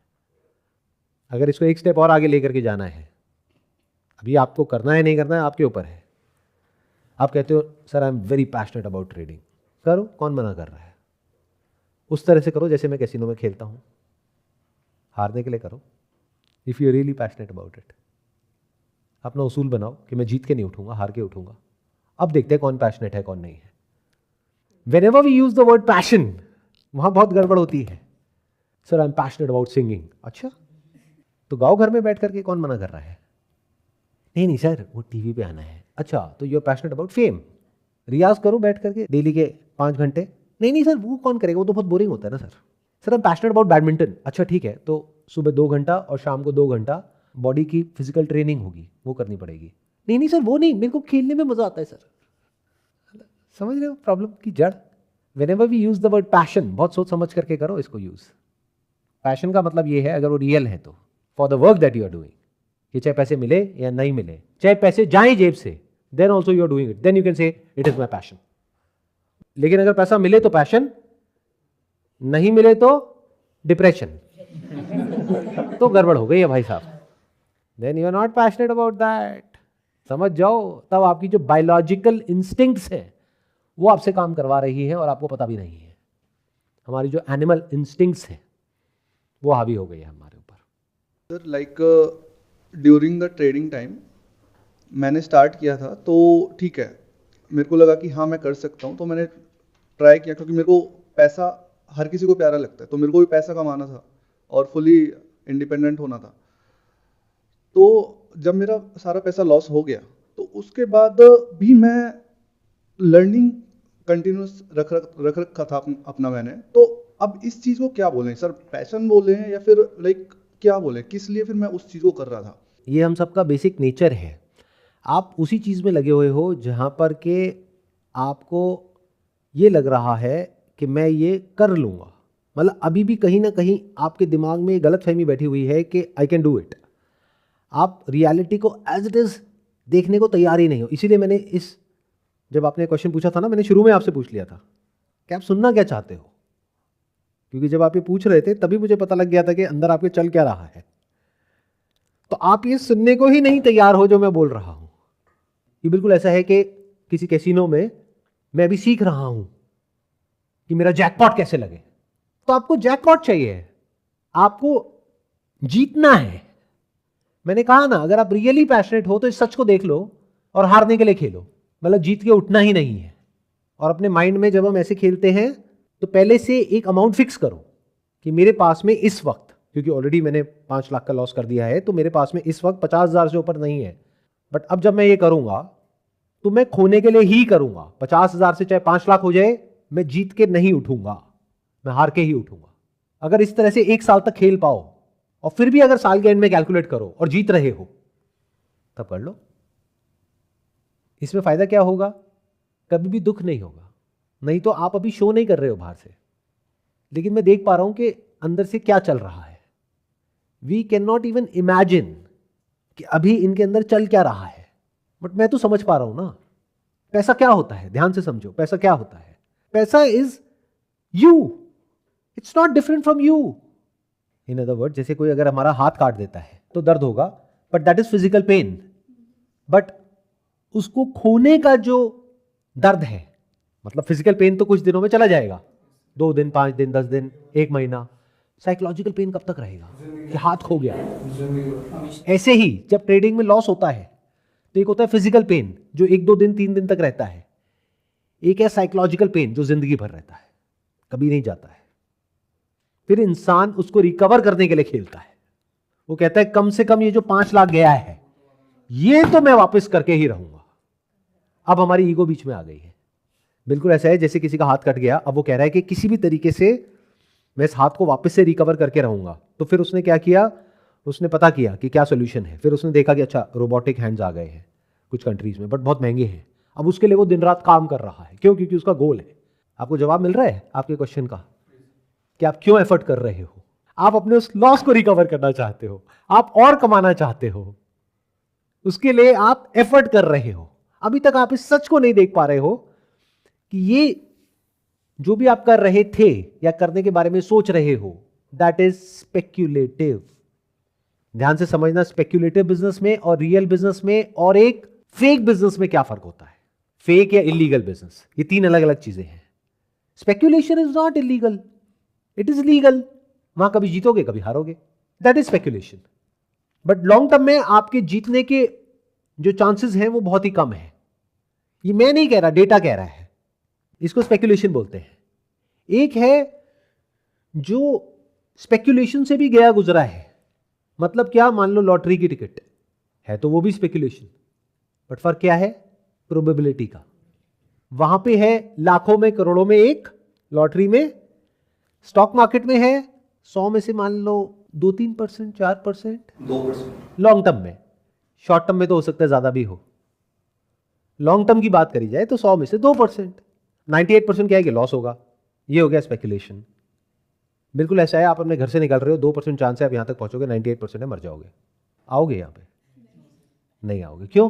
अगर इसको एक स्टेप और आगे लेकर के जाना है, अभी आपको करना है नहीं करना है आपके ऊपर है। आप कहते हो sir I am very passionate about trading, करो, कौन मना कर रहा है। उस तरह से करो जैसे मैं कैसीनो में खेलता हूं, हारने के लिए करो। If you really passionate about it, अपना उसूल बनाओ कि मैं जीत के नहीं उठूंगा, हार के उठूंगा। अब देखते हैं कौन पैशनेट है कौन नहीं है। Whenever we use the word passion, वहां बहुत गड़बड़ होती है। Sir I am passionate about singing, अच्छा तो गाओ घर में बैठ करके, कौन मना कर रहा है। नहीं नहीं सर वो टीवी पे आना है, अच्छा तो you are passionate about fame, रियाज करो बैठ करके डेली के 5 घंटे। नहीं नहीं सर वो कौन करेगा, वो तो बहुत बोरिंग होता है ना sir. Sir I am passionate about badminton, अच्छा ठीक है तो सुबह 2 घंटा और शाम को 2 घंटा बॉडी की फिजिकल ट्रेनिंग होगी, वो करनी पड़ेगी। नहीं नहीं सर वो नहीं, मेरे को खेलने में मजा आता है सर। समझ रहे हो प्रॉब्लम की जड़। Whenever we use the word passion, बहुत सोच समझ करके करो इसको यूज। पैशन का मतलब ये है अगर वो रियल है तो, for the work that you are doing, कि चाहे पैसे मिले या नहीं मिले, चाहे पैसे जाए जेब से, then also you are doing it, then you can say it is my passion. लेकिन अगर पैसा मिले तो पैशन, नहीं मिले तो डिप्रेशन, तो गड़बड़ हो गई है भाई साहब। Then you are not passionate about that. समझ जाओ, तब आपकी जो बायोलॉजिकल इंस्टिंक्ट्स है वो आपसे काम करवा रही है और आपको पता भी नहीं है। हमारी जो एनिमल इंस्टिंक्ट्स है वो हावी हो गई है हमारे ऊपर। Sir like during the trading time मैंने स्टार्ट किया था, तो ठीक है मेरे को लगा कि हाँ मैं कर सकता हूँ, तो मैंने ट्राई किया, क्योंकि मेरे को पैसा हर किसी को प्यारा लगता है, तो मेरे को भी पैसा कमाना था और फुली इंडिपेंडेंट होना था। तो जब मेरा सारा पैसा लॉस हो गया तो उसके बाद भी मैं लर्निंग कंटिन्यूस रख रखा था अपना मैंने। तो अब इस चीज़ को क्या बोलें सर, पैशन बोले हैं या फिर लाइक क्या बोले, किस लिए फिर मैं उस चीज़ को कर रहा था। ये हम सबका बेसिक नेचर है। आप उसी चीज़ में लगे हुए हो जहाँ पर के आपको ये लग रहा है कि मैं ये कर लूँगा। मतलब अभी भी कहीं ना कहीं आपके दिमाग में गलत फहमी बैठी हुई है कि आई कैन डू इट। आप रियलिटी को एज इट इज़ देखने को तैयार ही नहीं हो। इसीलिए मैंने जब आपने क्वेश्चन पूछा था ना, मैंने शुरू में आपसे पूछ लिया था कि आप सुनना क्या चाहते हो, क्योंकि जब आप ये पूछ रहे थे तभी मुझे पता लग गया था कि अंदर आपके चल क्या रहा है। तो आप ये सुनने को ही नहीं तैयार हो जो मैं बोल रहा हूं। ये बिल्कुल ऐसा है कि किसी कैसीनो में मैं अभी सीख रहा हूं कि मेरा जैकपॉट कैसे लगे। तो आपको जैकपॉट चाहिए, आपको जीतना है। मैंने कहा ना, अगर आप रियली पैशनेट हो तो इस सच को देख लो और हारने के लिए खेलो, मतलब जीत के उठना ही नहीं है। और अपने माइंड में जब हम ऐसे खेलते हैं तो पहले से एक अमाउंट फिक्स करो कि मेरे पास में इस वक्त, क्योंकि ऑलरेडी मैंने 5 लाख का लॉस कर दिया है, तो मेरे पास में इस वक्त 50,000 से ऊपर नहीं है। बट अब जब मैं ये करूंगा तो मैं खोने के लिए ही करूंगा। 50,000 से चाहे 5 लाख हो जाए, मैं जीत के नहीं उठूंगा, मैं हार के ही उठूंगा। अगर इस तरह से 1 साल तक खेल पाओ और फिर भी अगर साल के एंड में कैलकुलेट करो और जीत रहे हो, तब कर लो। इसमें फायदा क्या होगा? कभी भी दुख नहीं होगा। नहीं तो आप अभी शो नहीं कर रहे हो बाहर से, लेकिन मैं देख पा रहा हूं कि अंदर से क्या चल रहा है। We can not even imagine कि अभी इनके अंदर चल क्या रहा है, बट मैं तो समझ पा रहा हूं ना। पैसा क्या होता है? ध्यान से समझो, पैसा क्या होता है? पैसा is you, it's not different from you. In other word, जैसे कोई अगर हमारा हाथ काट देता है तो दर्द होगा, but that is physical pain. But उसको खोने का जो दर्द है, मतलब फिजिकल पेन तो कुछ दिनों में चला जाएगा, 2 दिन, 5 दिन, 10 दिन, 1 महीना। साइकोलॉजिकल पेन कब तक रहेगा कि हाथ खो गया? ऐसे ही जब ट्रेडिंग में लॉस होता है तो एक होता है फिजिकल पेन जो 1-2 दिन, 3 दिन तक रहता है। एक है साइकोलॉजिकल पेन जो जिंदगी भर रहता है, कभी नहीं जाता है। फिर इंसान उसको रिकवर करने के लिए खेलता है। वो कहता है कम से कम ये जो 5 लाख गया है ये तो मैं वापस करके ही रहूंगा। अब हमारी ईगो बीच में आ गई है। बिल्कुल ऐसा है जैसे किसी का हाथ कट गया, अब वो कह रहा है कि किसी भी तरीके से मैं इस हाथ को वापस से रिकवर करके रहूंगा। तो फिर उसने क्या किया? उसने पता किया कि क्या सोल्यूशन है। फिर उसने देखा कि अच्छा रोबोटिक हैंड्स आ गए हैं कुछ कंट्रीज में, बट बहुत महंगे हैं। अब उसके लिए वो दिन रात काम कर रहा है। क्यों? क्योंकि उसका गोल है। आपको जवाब मिल रहा है आपके क्वेश्चन का कि आप क्यों एफर्ट कर रहे हो? आप अपने उस लॉस को रिकवर करना चाहते हो, आप और कमाना चाहते हो, उसके लिए आप एफर्ट कर रहे हो। अभी तक आप इस सच को नहीं देख पा रहे हो कि ये जो भी आप कर रहे थे या करने के बारे में सोच रहे हो, दैट इज स्पेक्यूलेटिव। ध्यान से समझना, स्पेक्यूलेटिव बिजनेस में और रियल बिजनेस में और एक फेक बिजनेस में क्या फर्क होता है। फेक या इलीगल बिजनेस, ये 3 अलग अलग चीजें हैं। Speculation is not illegal, it is legal. वहां कभी जीतोगे कभी हारोगे, that is speculation. But long term में आपके जीतने के जो चांसेस हैं वो बहुत ही कम है। ये मैं नहीं कह रहा, डेटा कह रहा है। इसको स्पेक्यूलेशन बोलते हैं। एक है जो स्पेक्यूलेशन से भी गया गुजरा है। मतलब क्या? मान लो लॉटरी की टिकट है तो वो भी स्पेक्यूलेशन, बट फर्क क्या है? प्रोबेबिलिटी का। वहां पे है लाखों में, करोड़ों में एक, लॉटरी में, स्टॉक मार्केट में है 100 में से मान लो 2-3%, 4%, 2%। लॉन्ग टर्म में। शॉर्ट टर्म में तो हो सकता है ज्यादा भी हो। लॉन्ग टर्म की बात करी जाए तो 100 में से 2%, 98% क्या है कि लॉस होगा। ये हो गया स्पेक्यूलेशन। बिल्कुल ऐसा है, आप अपने घर से निकल रहे हो, 2% चांस है आप यहां तक पहुंचोगे, 98% है मर जाओगे। आओगे यहां पे? नहीं आओगे। क्यों?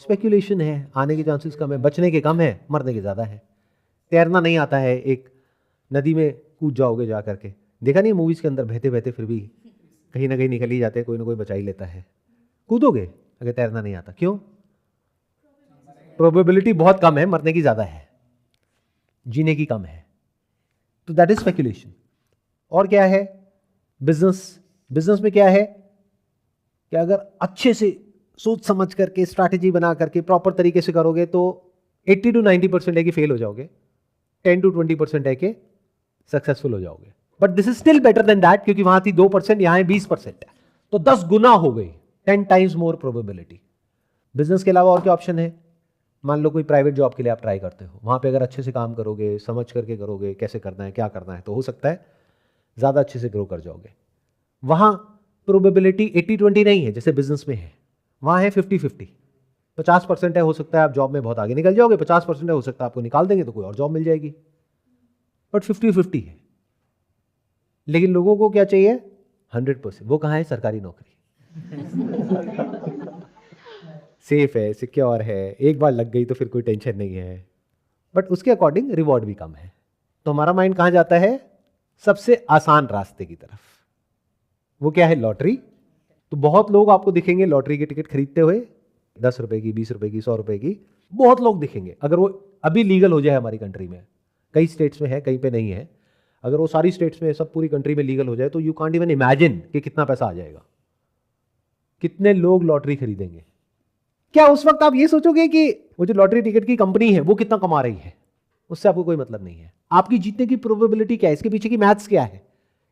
स्पेक्यूलेशन है, आने के चांसेस कम है, बचने के कम है, मरने के ज्यादा है। तैरना नहीं आता है, एक नदी में कूद जाओगे जा करके। देखा नहीं मूवीज के अंदर, बहते बहते फिर भी कहीं ना कहीं निकल ही जाते हैं, कोई ना कोई बचा ही लेता है। कूदोगे अगर तैरना नहीं आता। क्यों? प्रोबेबिलिटी बहुत कम है, मरने की ज्यादा है, जीने की कम है। तो दैट इज स्पेक्यूलेशन। और क्या है? बिजनेस में क्या है कि अगर अच्छे से सोच समझ करके, स्ट्रैटेजी बना करके, प्रॉपर तरीके से करोगे तो 80 to 90% है कि फेल हो जाओगे, 10 to 20% है कि सक्सेसफुल हो जाओगे। But this is still better than that, क्योंकि वहां थी 2%, यहां है 20%, तो 10 गुना हो गई, 10 टाइम्स मोर प्रोबेबिलिटी। बिजनेस के अलावा और क्या ऑप्शन है? मान लो कोई प्राइवेट जॉब के लिए आप ट्राई करते हो, वहां पे अगर अच्छे से काम करोगे, समझ करके करोगे कैसे करना है, क्या करना है, तो हो सकता है ज़्यादा अच्छे से ग्रो कर जाओगे। वहां प्रोबेबिलिटी 80-20 नहीं है जैसे बिजनेस में है, वहां है 50-50। 50% है, हो सकता है आप जॉब में बहुत आगे निकल जाओगे, 50% है, हो सकता है आपको निकाल देंगे तो कोई और जॉब मिल जाएगी। बट 50-50 है। लेकिन लोगों को क्या चाहिए? 100%। वो कहाँ है? सरकारी नौकरी। सेफ है, सिक्योर है, एक बार लग गई तो फिर कोई टेंशन नहीं है, बट उसके अकॉर्डिंग रिवॉर्ड भी कम है। तो हमारा माइंड कहाँ जाता है? सबसे आसान रास्ते की तरफ। वो क्या है? लॉटरी। तो बहुत लोग आपको दिखेंगे लॉटरी की टिकट खरीदते हुए, 10 रुपए की, 20 रुपए की, 100 रुपए की, बहुत लोग दिखेंगे। अगर वो अभी लीगल हो जाए हमारी कंट्री में, कई स्टेट्स में है, कहीं पे नहीं है, अगर वो सारी स्टेट्स में, सब पूरी कंट्री में लीगल हो जाए तो यू कांट इवन इमेजिन कि कितना पैसा आ जाएगा, कितने लोग लॉटरी खरीदेंगे। क्या उस वक्त आप ये सोचोगे कि वो जो लॉटरी टिकट की कंपनी है वो कितना कमा रही है? उससे आपको कोई मतलब नहीं है। आपकी जीतने की प्रोबेबिलिटी क्या है, इसके पीछे की मैथ्स क्या है,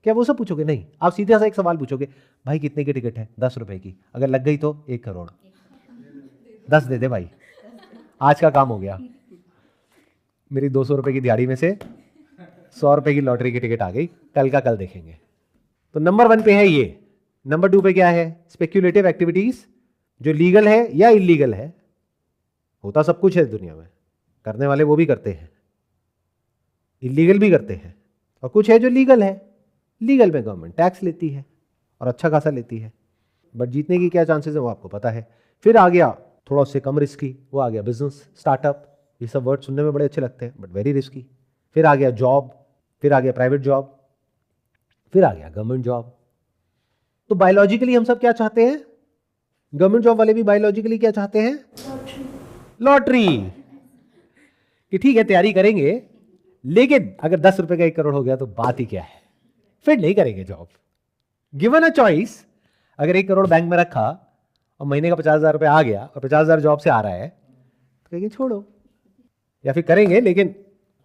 क्या वो सब पूछोगे? नहीं, आप सीधा सा एक सवाल पूछोगे, भाई कितने की टिकट है? 10 रुपए की, अगर लग गई तो 1 करोड़। 10 दे दे भाई, आज का काम हो गया। मेरी 200 रुपए की दिहाड़ी में से 100 रुपए की लॉटरी की टिकट आ गई, कल का कल देखेंगे। तो नंबर 1 पे है ये। नंबर 2 पे क्या है? स्पेक्यूलेटिव एक्टिविटीज, जो लीगल है या इलीगल है। होता सब कुछ है दुनिया में, करने वाले वो भी करते हैं, इलीगल भी करते हैं, और कुछ है जो लीगल है। लीगल में गवर्नमेंट टैक्स लेती है और अच्छा खासा लेती है, बट जीतने की क्या चांसेस है वो आपको पता है। फिर आ गया थोड़ा उससे कम रिस्की, वो आ गया बिजनेस, स्टार्टअप। ये सब वर्ड सुनने में बड़े अच्छे लगते हैं बट वेरी रिस्की। फिर आ गया जॉब, फिर आ गया प्राइवेट जॉब, फिर आ गया गवर्नमेंट जॉब। तो बायोलॉजिकली हम सब क्या चाहते हैं? गवर्नमेंट जॉब वाले भी बायोलॉजिकली क्या चाहते हैं? लॉटरी। कि ठीक है तैयारी करेंगे, लेकिन अगर 10 रुपए का 1 करोड़ हो गया तो बात ही क्या है, फिर नहीं करेंगे जॉब। गिवन अ चॉइस, अगर 1 करोड़ बैंक में रखा और महीने का 50,000 रुपए आ गया और 50,000 जॉब से आ रहा है, तो कहेंगे छोड़ो, या फिर करेंगे लेकिन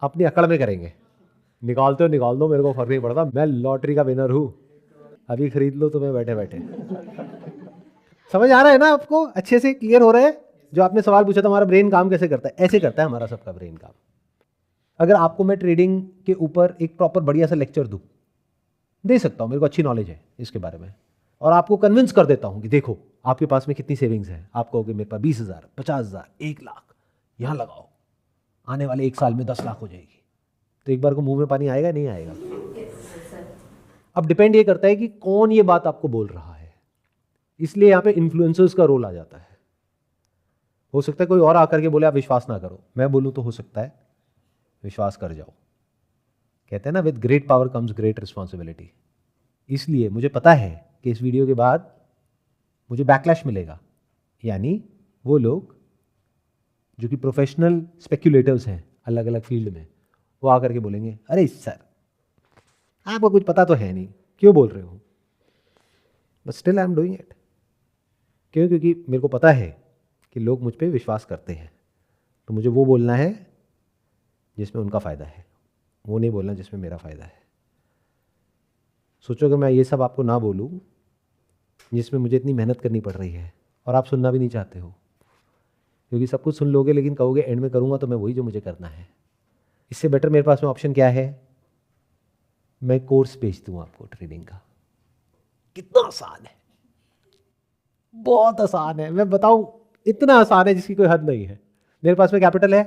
अपनी अकड़ में करेंगे, निकालते हो निकाल दो, मेरे को फर्क नहीं पड़ता, मैं लॉटरी का विनर हूं, अभी खरीद लो तुम्हें बैठे बैठे। समझ आ रहा है ना आपको? अच्छे से क्लियर हो रहा है? जो आपने सवाल पूछा था हमारा ब्रेन काम कैसे करता है, ऐसे करता है हमारा सबका ब्रेन काम। अगर आपको मैं ट्रेडिंग के ऊपर एक प्रॉपर बढ़िया सा लेक्चर दूं, दे सकता हूं, मेरे को अच्छी नॉलेज है इसके बारे में, और आपको कन्विंस कर देता हूं कि देखो आपके पास में कितनी सेविंग्स है, आप कहोगे मेरे पास 20,000, 50,000, 1 लाख, यहां लगाओ, आने वाले 1 साल में 10 लाख हो जाएगी, तो एक बार को मुंह में पानी आएगा नहीं आएगा? अब डिपेंड ये करता है कि कौन ये बात आपको बोल रहा है, इसलिए यहां पे इन्फ्लुएंसर्स का रोल आ जाता है। हो सकता है कोई और आकर के बोले आप विश्वास ना करो, मैं बोलूं तो हो सकता है विश्वास कर जाओ। कहते हैं ना, with great power comes great responsibility. इसलिए मुझे पता है कि इस वीडियो के बाद मुझे बैकलैश मिलेगा, यानी वो लोग जो कि प्रोफेशनल स्पेक्यूलेटर्स हैं अलग अलग फील्ड में, वो आकर के बोलेंगे अरे सर आपको कुछ पता तो है नहीं, क्यों बोल रहे हो? But still I am doing it. क्यों? क्योंकि मेरे को पता है कि लोग मुझ पर विश्वास करते हैं, तो मुझे वो बोलना है जिसमें उनका फ़ायदा है, वो नहीं बोलना जिसमें मेरा फ़ायदा है। सोचो कि मैं ये सब आपको ना बोलूं जिसमें मुझे इतनी मेहनत करनी पड़ रही है और आप सुनना भी नहीं चाहते हो, क्योंकि सब कुछ सुन लोगे लेकिन कहोगे एंड में करूँगा तो मैं वही जो मुझे करना है। इससे बेटर मेरे पास में ऑप्शन क्या है? मैं कोर्स बेच दूँ आपको ट्रेडिंग का। कितना आसान है, बहुत आसान है, मैं बताऊँ इतना आसान है जिसकी कोई हद नहीं है। मेरे पास में कैपिटल है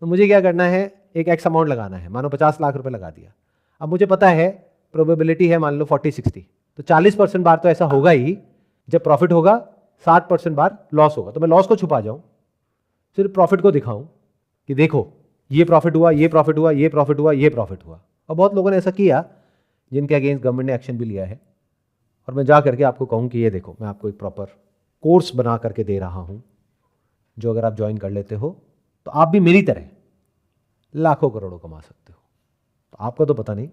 तो मुझे क्या करना है, एक एक्स अमाउंट लगाना है, मानो 50 लाख रुपए लगा दिया। अब मुझे पता है प्रोबेबिलिटी है मान लो 40-60, तो 40% बार तो ऐसा होगा ही जब प्रॉफिट होगा, 60% बार लॉस होगा। तो मैं लॉस को छुपा जाऊं, सिर्फ प्रॉफिट को दिखाऊं कि देखो ये प्रॉफिट हुआ, ये प्रॉफिट हुआ, ये प्रॉफिट हुआ, ये प्रॉफिट हुआ। और बहुत लोगों ने ऐसा किया जिनके अगेंस्ट गवर्नमेंट ने एक्शन भी लिया है, और मैं जा करके आपको कहूँ कि ये देखो मैं आपको एक प्रॉपर कोर्स बना करके दे रहा हूँ, जो अगर आप ज्वाइन कर लेते हो तो आप भी मेरी तरह लाखों करोड़ों कमा सकते हो। तो आपका तो पता नहीं,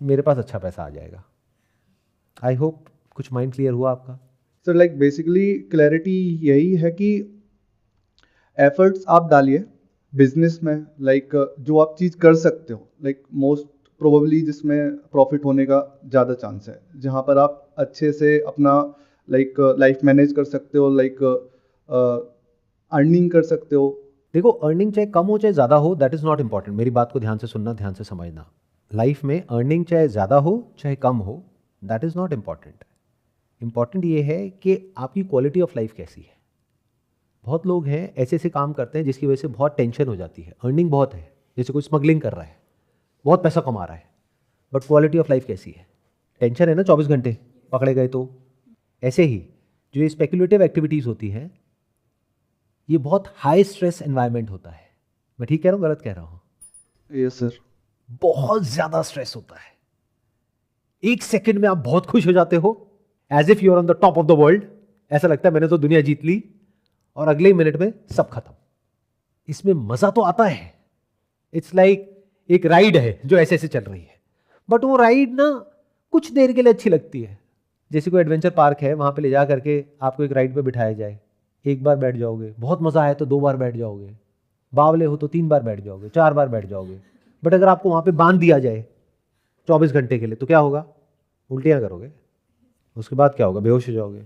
मेरे पास अच्छा पैसा आ जाएगा। आई होप कुछ माइंड क्लियर हुआ आपका। सर लाइक बेसिकली क्लैरिटी यही है कि एफर्ट्स आप डालिए बिजनेस में, लाइक जो आप चीज़ कर सकते हो, लाइक मोस्ट प्रोबेबली जिसमें प्रॉफिट होने का ज़्यादा चांस है, जहाँ पर आप अच्छे से अपना लाइक लाइफ मैनेज कर सकते हो, लाइक अर्निंग कर सकते हो। देखो अर्निंग चाहे कम हो चाहे ज़्यादा हो, दैट इज़ नॉट इंपॉर्टेंट। मेरी बात को ध्यान से सुनना, ध्यान से समझना। लाइफ में अर्निंग चाहे ज़्यादा हो चाहे कम हो, that is not important. Important ये है कि आपकी क्वालिटी ऑफ लाइफ कैसी है। बहुत लोग हैं ऐसे ऐसे काम करते हैं जिसकी वजह से बहुत टेंशन हो जाती है, अर्निंग बहुत है, जैसे कोई स्मगलिंग कर रहा है, बहुत पैसा कमा रहा है, बट क्वालिटी ऑफ लाइफ कैसी है? टेंशन है ना 24 घंटे, पकड़े गए तो। ऐसे ही जो ये स्पेकुलेटिव एक्टिविटीज़ होती हैं, ये बहुत हाई स्ट्रेस एनवायरनमेंट होता है। मैं ठीक कह रहा हूँ, गलत कह रहा हूँ? Yes sir. बहुत ज़्यादा स्ट्रेस होता है। एक सेकंड में आप बहुत खुश हो जाते हो, as if you are on the top of the world. ऐसा लगता है मैंने तो दुनिया जीत ली, और अगले ही मिनट में सब खत्म। इसमें मजा तो आता है, इट्स लाइक एक राइड है जो ऐसे ऐसे चल रही है, बट वो राइड ना कुछ देर के लिए अच्छी लगती है। जैसे कोई एडवेंचर पार्क है, वहां पे ले जा करके आपको एक राइड पे बिठाया जाए, एक बार बैठ जाओगे, बहुत मजा आया तो 2 बार बैठ जाओगे, बावले हो तो 3 बार बैठ जाओगे, 4 बार बैठ जाओगे। बट अगर आपको वहां पे बांध दिया जाए 24 घंटे के लिए, तो क्या होगा? उल्टियां करोगे। उसके बाद क्या होगा? बेहोश हो जाओगे।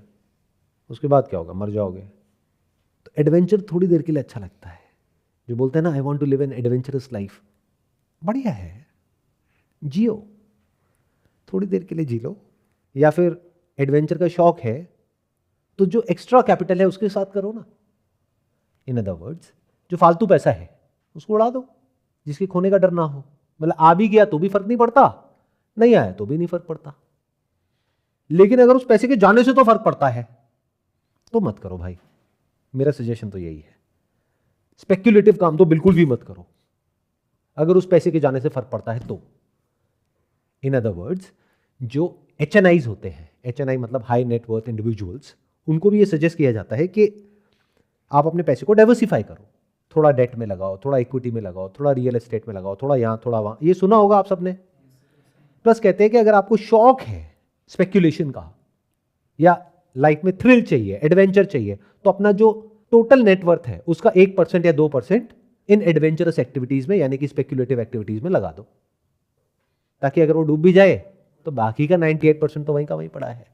उसके बाद क्या होगा? मर जाओगे। तो एडवेंचर थोड़ी देर के लिए अच्छा लगता है। जो बोलते हैं ना, I want to live an adventurous life, बढ़िया है, जियो, थोड़ी देर के लिए जी लो। या फिर एडवेंचर का शौक है तो जो एक्स्ट्रा कैपिटल है उसके साथ करो ना। इन अदर वर्ड्स, जो फालतू पैसा है उसको उड़ा दो, जिसके खोने का डर ना हो। मतलब आ भी गया तो भी फर्क नहीं पड़ता, नहीं आया तो भी नहीं फर्क पड़ता। लेकिन अगर उस पैसे के जाने से तो फर्क पड़ता है, तो मत करो भाई। मेरा सजेशन तो यही है, स्पेक्युलेटिव काम तो बिल्कुल भी मत करो अगर उस पैसे के जाने से फर्क पड़ता है तो। इन अदर वर्ड्स, जो HNIs होते हैं, HNI मतलब हाई नेटवर्थ इंडिविजुअल्स, उनको भी ये सजेस्ट किया जाता है कि आप अपने पैसे को डाइवर्सिफाई करो। थोड़ा डेट में लगाओ, थोड़ा इक्विटी में लगाओ, थोड़ा रियल एस्टेट में लगाओ, थोड़ा यहाँ थोड़ा वहाँ, ये सुना होगा आप सबने। प्लस कहते हैं कि अगर आपको शौक है स्पेक्यूलेशन का, या लाइफ में थ्रिल चाहिए, एडवेंचर चाहिए, तो अपना जो टोटल नेटवर्थ है उसका 1% या 2% इन एडवेंचरस एक्टिविटीज में, यानी कि स्पेक्यूलेटिव एक्टिविटीज में लगा दो, ताकि अगर वो डूब भी जाए तो बाकी का 98% तो वहीं का वहीं पड़ा है।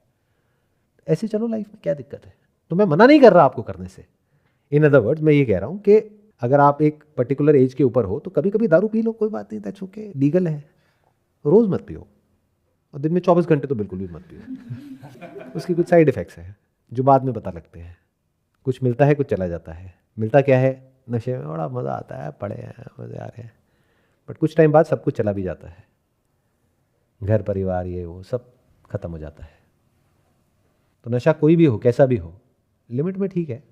ऐसे चलो लाइफ में, क्या दिक्कत है? तो मैं मना नहीं कर रहा आपको करने से। इन अदर वर्ड्स, मैं ये कह रहा हूं कि अगर आप एक पर्टिकुलर एज के ऊपर हो तो कभी कभी दारू पी लो, कोई बात नहीं, दैट्स ओके, लीगल है। रोज मत पियो, और दिन में 24 घंटे तो बिल्कुल भी मत पियो। उसके कुछ साइड इफेक्ट्स हैं जो बाद में पता लगते हैं। कुछ मिलता है, कुछ चला जाता है। मिलता क्या है? नशे में बड़ा मज़ा आता है, पड़े हैं, मज़े आ रहे हैं, बट कुछ टाइम बाद सब कुछ चला भी जाता है। घर परिवार ये वो सब खत्म हो जाता है। तो नशा कोई भी हो, कैसा भी हो, लिमिट में ठीक है,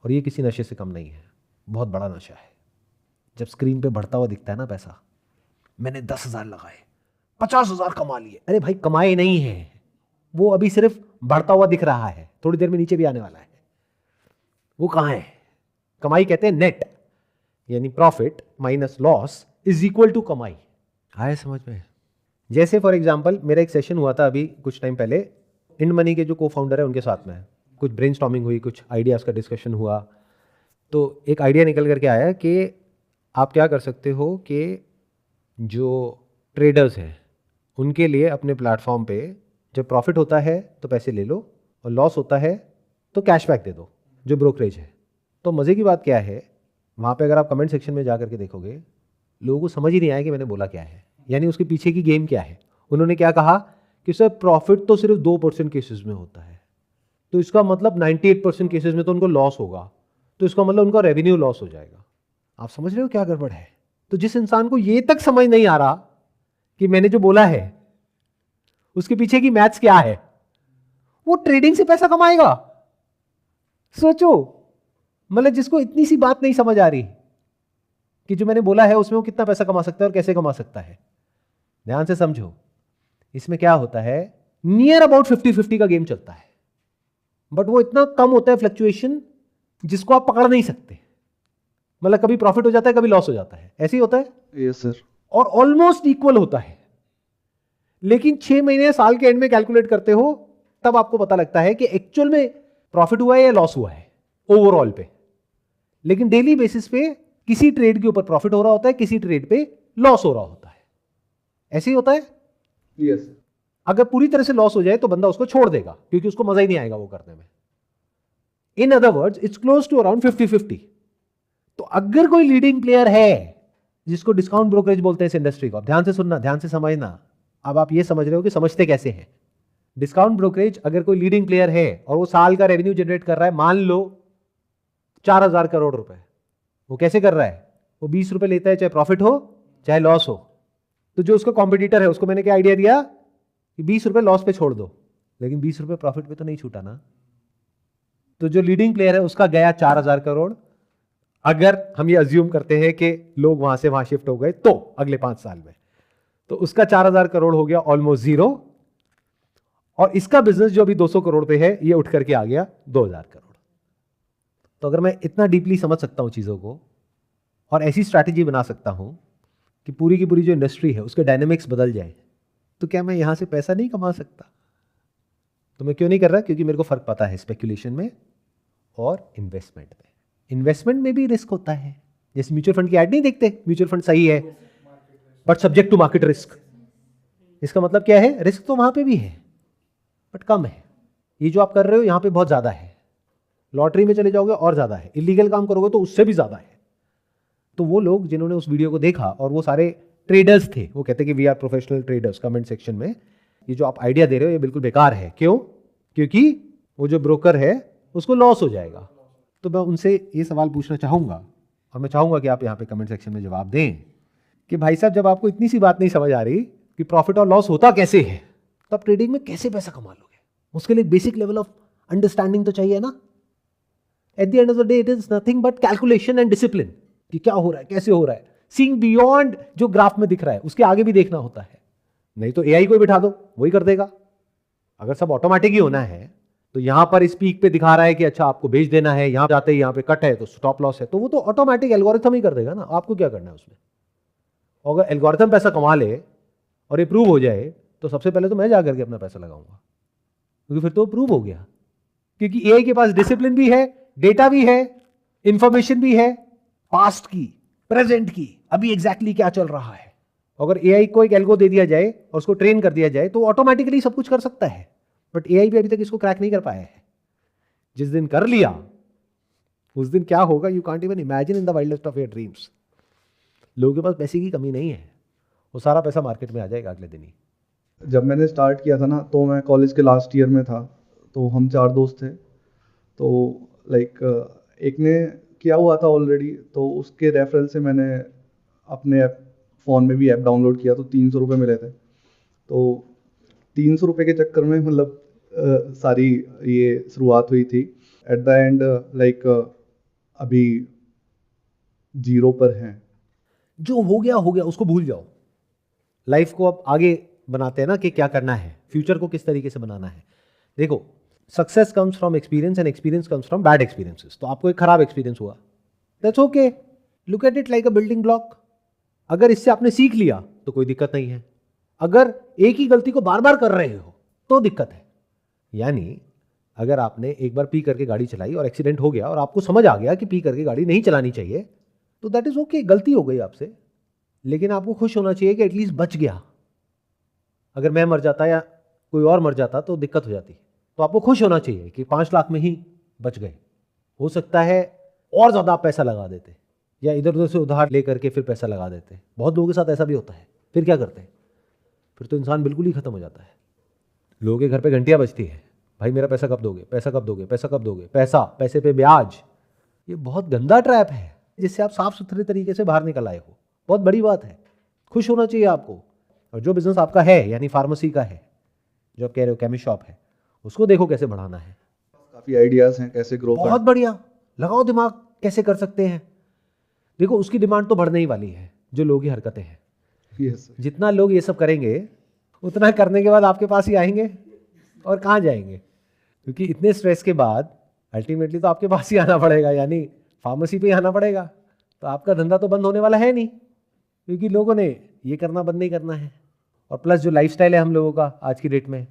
और ये किसी नशे से कम नहीं है, बहुत बड़ा नशा है। जब स्क्रीन पे बढ़ता हुआ दिखता है ना पैसा, मैंने 10,000 लगाए, 50,000 कमा लिए, अरे भाई कमाए नहीं है, वो अभी सिर्फ बढ़ता हुआ दिख रहा है, थोड़ी देर में नीचे भी आने वाला है। वो कहाँ है? कमाई कहते हैं नेट, यानी profit minus loss is equal to कमाई। आया समझ में? जैसे फॉर एग्जांपल, मेरा एक सेशन हुआ था अभी कुछ टाइम पहले, इंड मनी के जो को फाउंडर है उनके साथ में, कुछ ब्रेनस्टॉर्मिंग हुई, कुछ आइडियाज़ का डिस्कशन हुआ। तो एक आइडिया निकल करके आया कि आप क्या कर सकते हो कि जो ट्रेडर्स हैं उनके लिए अपने प्लेटफॉर्म पे जब प्रॉफिट होता है तो पैसे ले लो, और लॉस होता है तो कैशबैक दे दो, जो ब्रोकरेज है। तो मज़े की बात क्या है, वहाँ पे अगर आप कमेंट सेक्शन में जा करके देखोगे, लोगों को समझ ही नहीं आया कि मैंने बोला क्या है, यानी उसके पीछे की गेम क्या है। उन्होंने क्या कहा कि सर प्रॉफिट तो सिर्फ 2% केसेस में होता है, तो इसका मतलब 98% केसेस में तो उनको लॉस होगा, तो इसका मतलब उनका रेवेन्यू लॉस हो जाएगा। आप समझ रहे हो क्या गड़बड़ है? तो जिस इंसान को ये तक समझ नहीं आ रहा कि मैंने जो बोला है उसके पीछे की मैथ्स क्या है, वो ट्रेडिंग से पैसा कमाएगा? सोचो, मतलब जिसको इतनी सी बात नहीं समझ आ रही कि जो मैंने बोला है उसमें वो कितना पैसा कमा सकता है और कैसे कमा सकता है। ध्यान से समझो, इसमें क्या होता है, नियर अबाउट 50-50 का गेम चलता है, बट वो इतना कम होता है फ्लक्चुएशन जिसको आप पकड़ नहीं सकते। मतलब कभी प्रॉफिट हो जाता है, कभी लॉस हो जाता है, ऐसे ही होता है। Yes sir. और ऑलमोस्ट इक्वल होता है, लेकिन 6 महीने साल के एंड में कैलकुलेट करते हो तब आपको पता लगता है कि एक्चुअल में प्रॉफिट हुआ है या लॉस हुआ है ओवरऑल पे। लेकिन डेली बेसिस पे किसी ट्रेड के ऊपर प्रॉफिट हो रहा होता है, किसी ट्रेड पे लॉस हो रहा होता है। ऐसे ही होता है। यस। अगर पूरी तरह से लॉस हो जाए तो बंदा उसको छोड़ देगा, क्योंकि उसको मजा ही नहीं आएगा वो करने में। In other words, it's close to around 50-50। तो अगर कोई लीडिंग प्लेयर है जिसको डिस्काउंट ब्रोकरेज बोलते हैं इस इंडस्ट्री को, ध्यान से सुनना, ध्यान से समझना। अब आप ये समझ रहे हो कि समझते कैसे हैं। डिस्काउंट ब्रोकरेज अगर कोई लीडिंग प्लेयर है और वो साल का रेवेन्यू जनरेट कर रहा है, मान लो 4,000 करोड़ रुपए, वो कैसे कर रहा है? वो 20 रुपए लेता है, चाहे प्रॉफिट हो चाहे लॉस हो। तो जो उसका कॉम्पिटिटर है उसको मैंने क्या आइडिया दिया कि 20 रुपए लॉस पे छोड़ दो, लेकिन 20 रुपए प्रॉफिट पे तो नहीं छूटा ना। तो जो लीडिंग प्लेयर है उसका गया 4000 करोड़। अगर हम ये अज्यूम करते हैं कि लोग वहां से वहां शिफ्ट हो गए तो अगले 5 साल में, तो उसका 4000 करोड़ हो गया ऑलमोस्ट जीरो, और इसका बिजनेस जो अभी 200 करोड़ पे है ये उठ करके आ गया 2000 करोड़। तो अगर मैं इतना डीपली समझ सकता हूं चीजों को और ऐसी स्ट्रैटेजी बना सकता हूं कि पूरी की पूरी जो इंडस्ट्री है उसके डायनेमिक्स बदल जाए, तो क्या मैं यहां से पैसा नहीं कमा सकता? तो मैं क्यों नहीं कर रहा? क्योंकि मेरे को फर्क पता है स्पेकुलेशन में और इन्वेस्टमेंट में। इन्वेस्टमेंट में भी रिस्क होता है, जैसे म्यूचुअल फंड की ऐड नहीं देखते, म्यूचुअल फंड सही है but subject to market risk. इसका मतलब क्या है? रिस्क तो वहां पे भी है बट कम है। ये जो आप कर रहे हो यहां पे बहुत ज्यादा है, लॉटरी में चले जाओगे और ज्यादा है, इलीगल काम करोगे तो उससे भी ज्यादा है। तो वो लोग जिन्होंने उस वीडियो को देखा और वो सारे ट्रेडर्स थे, वो कहते कि we are professional traders, comment section में ये जो आप आइडिया दे रहे हो ये बिल्कुल बेकार है। क्यों? क्योंकि वो जो ब्रोकर है उसको लॉस हो जाएगा। तो मैं उनसे ये सवाल पूछना चाहूंगा और मैं चाहूंगा कि आप यहाँ पे कमेंट सेक्शन में जवाब दें कि भाई साहब, जब आपको इतनी सी बात नहीं समझ आ रही कि प्रॉफिट और लॉस होता कैसे है, तो आप ट्रेडिंग में कैसे पैसा कमा लोगे? उसके लिए बेसिक लेवल ऑफ अंडरस्टैंडिंग तो चाहिए ना। At the end of the day it is nothing but calculation and discipline, कि क्या हो रहा है, कैसे हो रहा है, सीइंग बियॉन्ड जो ग्राफ में दिख रहा है उसके आगे भी देखना होता है। नहीं तो एआई को बिठा दो, वही कर देगा। अगर सब ऑटोमेटिक ही होना है तो यहां पर इस पीक पे दिखा रहा है कि अच्छा आपको बेच देना है, यहां जाते ही यहां पे कट है तो स्टॉप लॉस है, तो वो तो ऑटोमेटिक एल्गोरिथम ही कर देगा ना। आपको क्या करना है उसमें? अगर एल्गोरिथम पैसा कमा ले और ये प्रूव हो जाए तो सबसे पहले तो मैं जाकर के अपना पैसा लगाऊंगा, क्योंकि फिर तो प्रूव हो गया। क्योंकि एआई के पास डिसिप्लिन भी है, डेटा भी है, इंफॉर्मेशन भी है, पास्ट की, प्रेजेंट की, अभी एग्जैक्टली क्या चल रहा है। अगर एआई को एक एल्गो दे दिया जाए और उसको ट्रेन कर दिया जाए तो ऑटोमेटिकली सब कुछ कर सकता है। बट एआई भी अभी तक इसको क्रैक नहीं कर पाया है। जिस दिन कर लिया उस दिन क्या होगा, you can't even imagine in the wildest of your dreams. लोगों के पास पैसे की कमी नहीं है, वो सारा पैसा मार्केट में आ जाएगा अगले दिन ही। जब मैंने स्टार्ट किया था ना, तो मैं कॉलेज के लास्ट ईयर में था, तो हम 4 दोस्त थे। तो एक ने किया हुआ था ऑलरेडी, तो उसके रेफरल से मैंने अपने फ़ोन में भी ऐप डाउनलोड किया, तो 300 रुपये मिले थे। तो 300 रुपये के चक्कर में सारी ये शुरुआत हुई थी। एट द एंड अभी 0 पर हैं। जो हो गया हो गया, उसको भूल जाओ। लाइफ को अब आगे बनाते हैं ना कि क्या करना है, फ्यूचर को किस तरीके से बनाना है। देखो, success comes from experience and experience comes from bad experiences. तो आपको एक खराब एक्सपीरियंस हुआ, that's okay, look at it like a building block. अगर इससे आपने सीख लिया तो कोई दिक्कत नहीं है। अगर एक ही गलती को बार बार कर रहे हो तो दिक्कत है। यानी अगर आपने एक बार पी करके गाड़ी चलाई और एक्सीडेंट हो गया और आपको समझ आ गया कि पी करके गाड़ी नहीं चलानी चाहिए, तो दैट इज ओके, गलती हो गई आपसे, लेकिन आपको खुश होना चाहिए कि एटलीस्ट बच गया। अगर मैं मर जाता या कोई और मर जाता तो दिक्कत हो जाती। तो आपको खुश होना चाहिए कि 5 लाख में ही बच गए। हो सकता है और ज़्यादा आप पैसा लगा देते या इधर उधर से उधार ले करके फिर पैसा लगा देते। बहुत लोगों के साथ ऐसा भी होता है। फिर क्या करते हैं? फिर तो इंसान बिल्कुल ही खत्म हो जाता है। लोगों के घर पे घंटियाँ बजती है, भाई मेरा पैसा कब दोगे, पैसा कब दोगे, पैसा कब दोगे, पैसा, पैसे पे ब्याज। ये बहुत गंदा ट्रैप है जिससे आप साफ सुथरे तरीके से बाहर निकल आए हो। बहुत बड़ी बात है, खुश होना चाहिए आपको। और जो बिजनेस आपका है, यानी फार्मेसी का है, जो आप कह रहे हो केमिस्ट शॉप है, उसको देखो कैसे बढ़ाना है। काफ़ी आइडियाज़ हैं कैसे ग्रो करना। बहुत बढ़िया, लगाओ दिमाग कैसे कर सकते हैं। देखो, उसकी डिमांड तो बढ़ने ही वाली है जो लोग की हरकतें हैं। Yes sir. जितना लोग ये सब करेंगे उतना करने के बाद आपके पास ही आएंगे और कहाँ जाएंगे, क्योंकि इतने स्ट्रेस के बाद अल्टीमेटली तो आपके पास ही आना पड़ेगा, यानी फार्मेसी पे ही आना पड़ेगा। तो आपका धंधा तो बंद होने वाला है नहीं, क्योंकि लोगों ने ये करना बंद नहीं करना है। और प्लस जो लाइफस्टाइल है हम लोगों का आज की डेट में,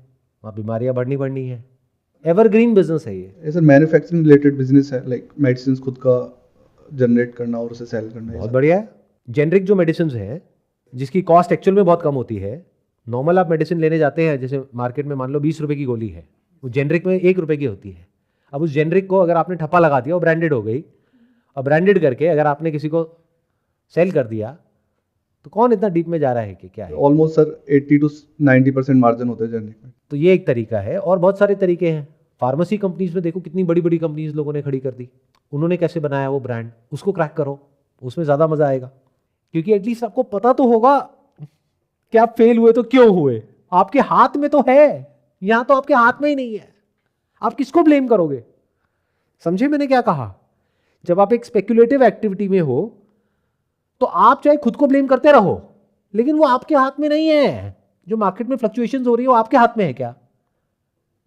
वहाँ बीमारियाँ बढ़नी है। एवरग्रीन बिजनेस है ये। सर मैन्युफैक्चरिंग रिलेटेड बिजनेस है, लाइक मेडिसिन खुद का जनरेट करना और उसे सेल करना। बहुत बढ़िया है। जेनरिक जो मेडिसिन है जिसकी कॉस्ट एक्चुअल में बहुत कम होती है, नॉर्मल आप मेडिसिन लेने जाते हैं जैसे मार्केट में मान लो 20 रुपए की गोली है, वो जेनरिक में 1 रुपए की होती है। अब उस जेनरिक को अगर आपने ठप्पा लगा दिया वो ब्रांडेड हो गई, और ब्रांडेड करके अगर आपने किसी को सेल कर दिया तो कौन इतना डीप में जा रहा है कि क्या है। ऑलमोस्ट सर 80 to 90% मार्जिन होता है जेनरिक में। तो ये एक तरीका है, और बहुत सारे तरीके हैं। फार्मेसी कंपनीज में देखो कितनी बड़ी बड़ी कंपनीज लोगों ने खड़ी कर दी, उन्होंने कैसे बनाया वो ब्रांड, उसको क्रैक करो, उसमें ज़्यादा मज़ा आएगा। क्योंकि एटलीस्ट आपको पता तो होगा कि आप फेल हुए तो क्यों हुए, आपके हाथ में तो है, यहां तो आपके हाथ में ही नहीं है, आप किसको ब्लेम करोगे? समझे मैंने क्या कहा? जब आप एक स्पेक्युलेटिव एक्टिविटी में हो तो आप चाहे खुद को ब्लेम करते रहो, लेकिन वो आपके हाथ में नहीं है। जो मार्केट में फ्लक्चुएशंस हो रही है वो आपके हाथ में है क्या?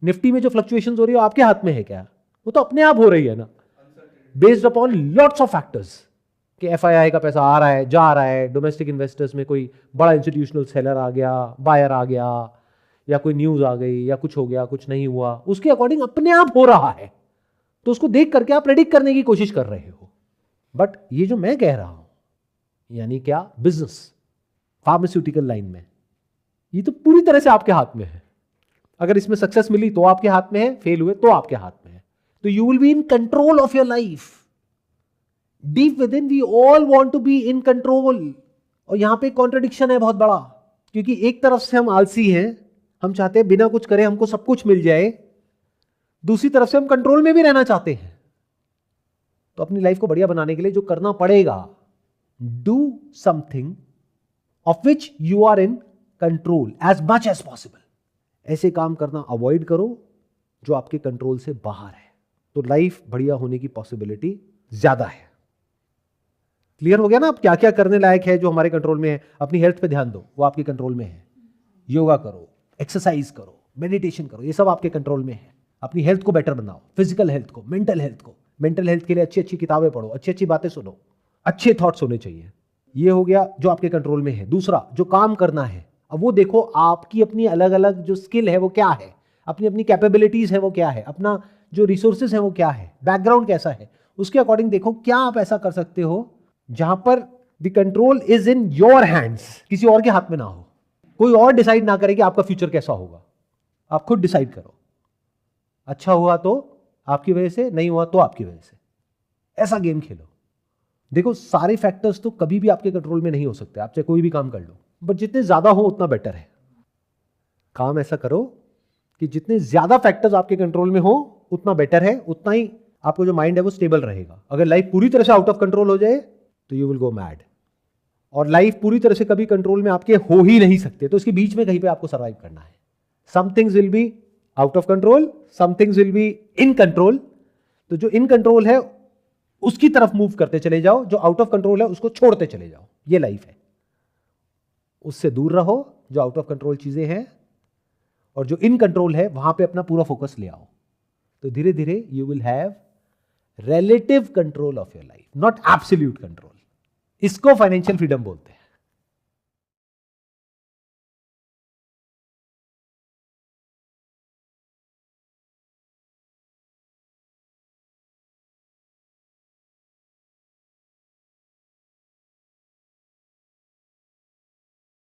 निफ्टी में जो फ्लक्चुएशंस हो रही है वो आपके हाथ में है क्या? वो तो अपने आप हो रही है ना, based upon lots of factors, कि एफआईआई का पैसा आ रहा है, जा रहा है, डोमेस्टिक इन्वेस्टर्स में कोई बड़ा इंस्टीट्यूशनल सेलर आ गया, बायर आ गया, या कोई न्यूज आ गई, या कुछ हो गया, कुछ नहीं हुआ, उसके अकॉर्डिंग अपने आप हो रहा है। तो उसको देख करके आप प्रेडिक्ट करने की कोशिश कर रहे हो। बट ये जो मैं कह रहा हूं, यानी क्या, बिजनेस, फार्मास्यूटिकल लाइन में, ये तो पूरी तरह से आपके हाथ में है। अगर इसमें सक्सेस मिली तो आपके हाथ में है, फेल हुए तो आपके हाथ में है। तो you will be in control of your life. Deep within we all want to be in control. और यहां पे कॉन्ट्रडिक्शन है बहुत बड़ा, क्योंकि एक तरफ से हम आलसी हैं, हम चाहते हैं बिना कुछ करे हमको सब कुछ मिल जाए, दूसरी तरफ से हम कंट्रोल में भी रहना चाहते हैं। तो अपनी लाइफ को बढ़िया बनाने के लिए जो करना पड़ेगा, do something of which you are in control as much as possible. ऐसे काम करना अवॉइड करो जो आपके कंट्रोल से बाहर है, तो लाइफ बढ़िया होने की पॉसिबिलिटी ज्यादा है। क्लियर हो गया ना? अब क्या क्या करने लायक है जो हमारे कंट्रोल में है? अपनी हेल्थ पे ध्यान दो, वो आपके कंट्रोल में है। योगा करो, एक्सरसाइज करो, मेडिटेशन करो, ये सब आपके कंट्रोल में है। अपनी हेल्थ को बेटर बनाओ, फिजिकल हेल्थ को, मेंटल हेल्थ को। मेंटल हेल्थ के लिए अच्छी अच्छी किताबें पढ़ो, अच्छी अच्छी बातें सुनो, अच्छे थॉट्स होने चाहिए। ये हो गया जो आपके कंट्रोल में है। दूसरा, जो काम करना है, अब वो देखो आपकी अपनी अलग अलग जो स्किल है वो क्या है, अपनी अपनी कैपेबिलिटीज है वो क्या है, अपना जो रिसोर्सेज है वो क्या है, बैकग्राउंड कैसा है, उसके अकॉर्डिंग देखो क्या आप ऐसा कर सकते हो जहां पर the control is in your hands, किसी और के हाथ में ना हो। कोई और डिसाइड ना करे कि आपका फ्यूचर कैसा होगा, आप खुद डिसाइड करो। अच्छा हुआ तो आपकी वजह से, नहीं हुआ तो आपकी वजह से। ऐसा गेम खेलो। देखो सारे फैक्टर्स तो कभी भी आपके कंट्रोल में नहीं हो सकते, आप चाहे कोई भी काम कर लो, बट जितने ज्यादा हो उतना बेटर है। काम ऐसा करो कि जितने ज्यादा फैक्टर्स आपके कंट्रोल में हो उतना बेटर है, उतना ही आपको जो माइंड है वो स्टेबल रहेगा। अगर लाइफ पूरी तरह से आउट ऑफ कंट्रोल हो जाए तो यू विल गो मैड। और लाइफ पूरी तरह से कभी कंट्रोल में आपके हो ही नहीं सकते, तो इसके बीच में कहीं पे आपको सर्वाइव करना है। Some things will be out of control, some things will be in control. तो जो इन कंट्रोल है उसकी तरफ मूव करते चले जाओ, जो आउट ऑफ कंट्रोल है उसको छोड़ते चले जाओ। ये लाइफ है। उससे दूर रहो जो आउट ऑफ कंट्रोल चीजें हैं, और जो इन कंट्रोल है वहां पे अपना पूरा फोकस ले आओ। तो धीरे धीरे you will have relative control of your life, not absolute control. इसको फाइनेंशियल फ्रीडम बोलते हैं।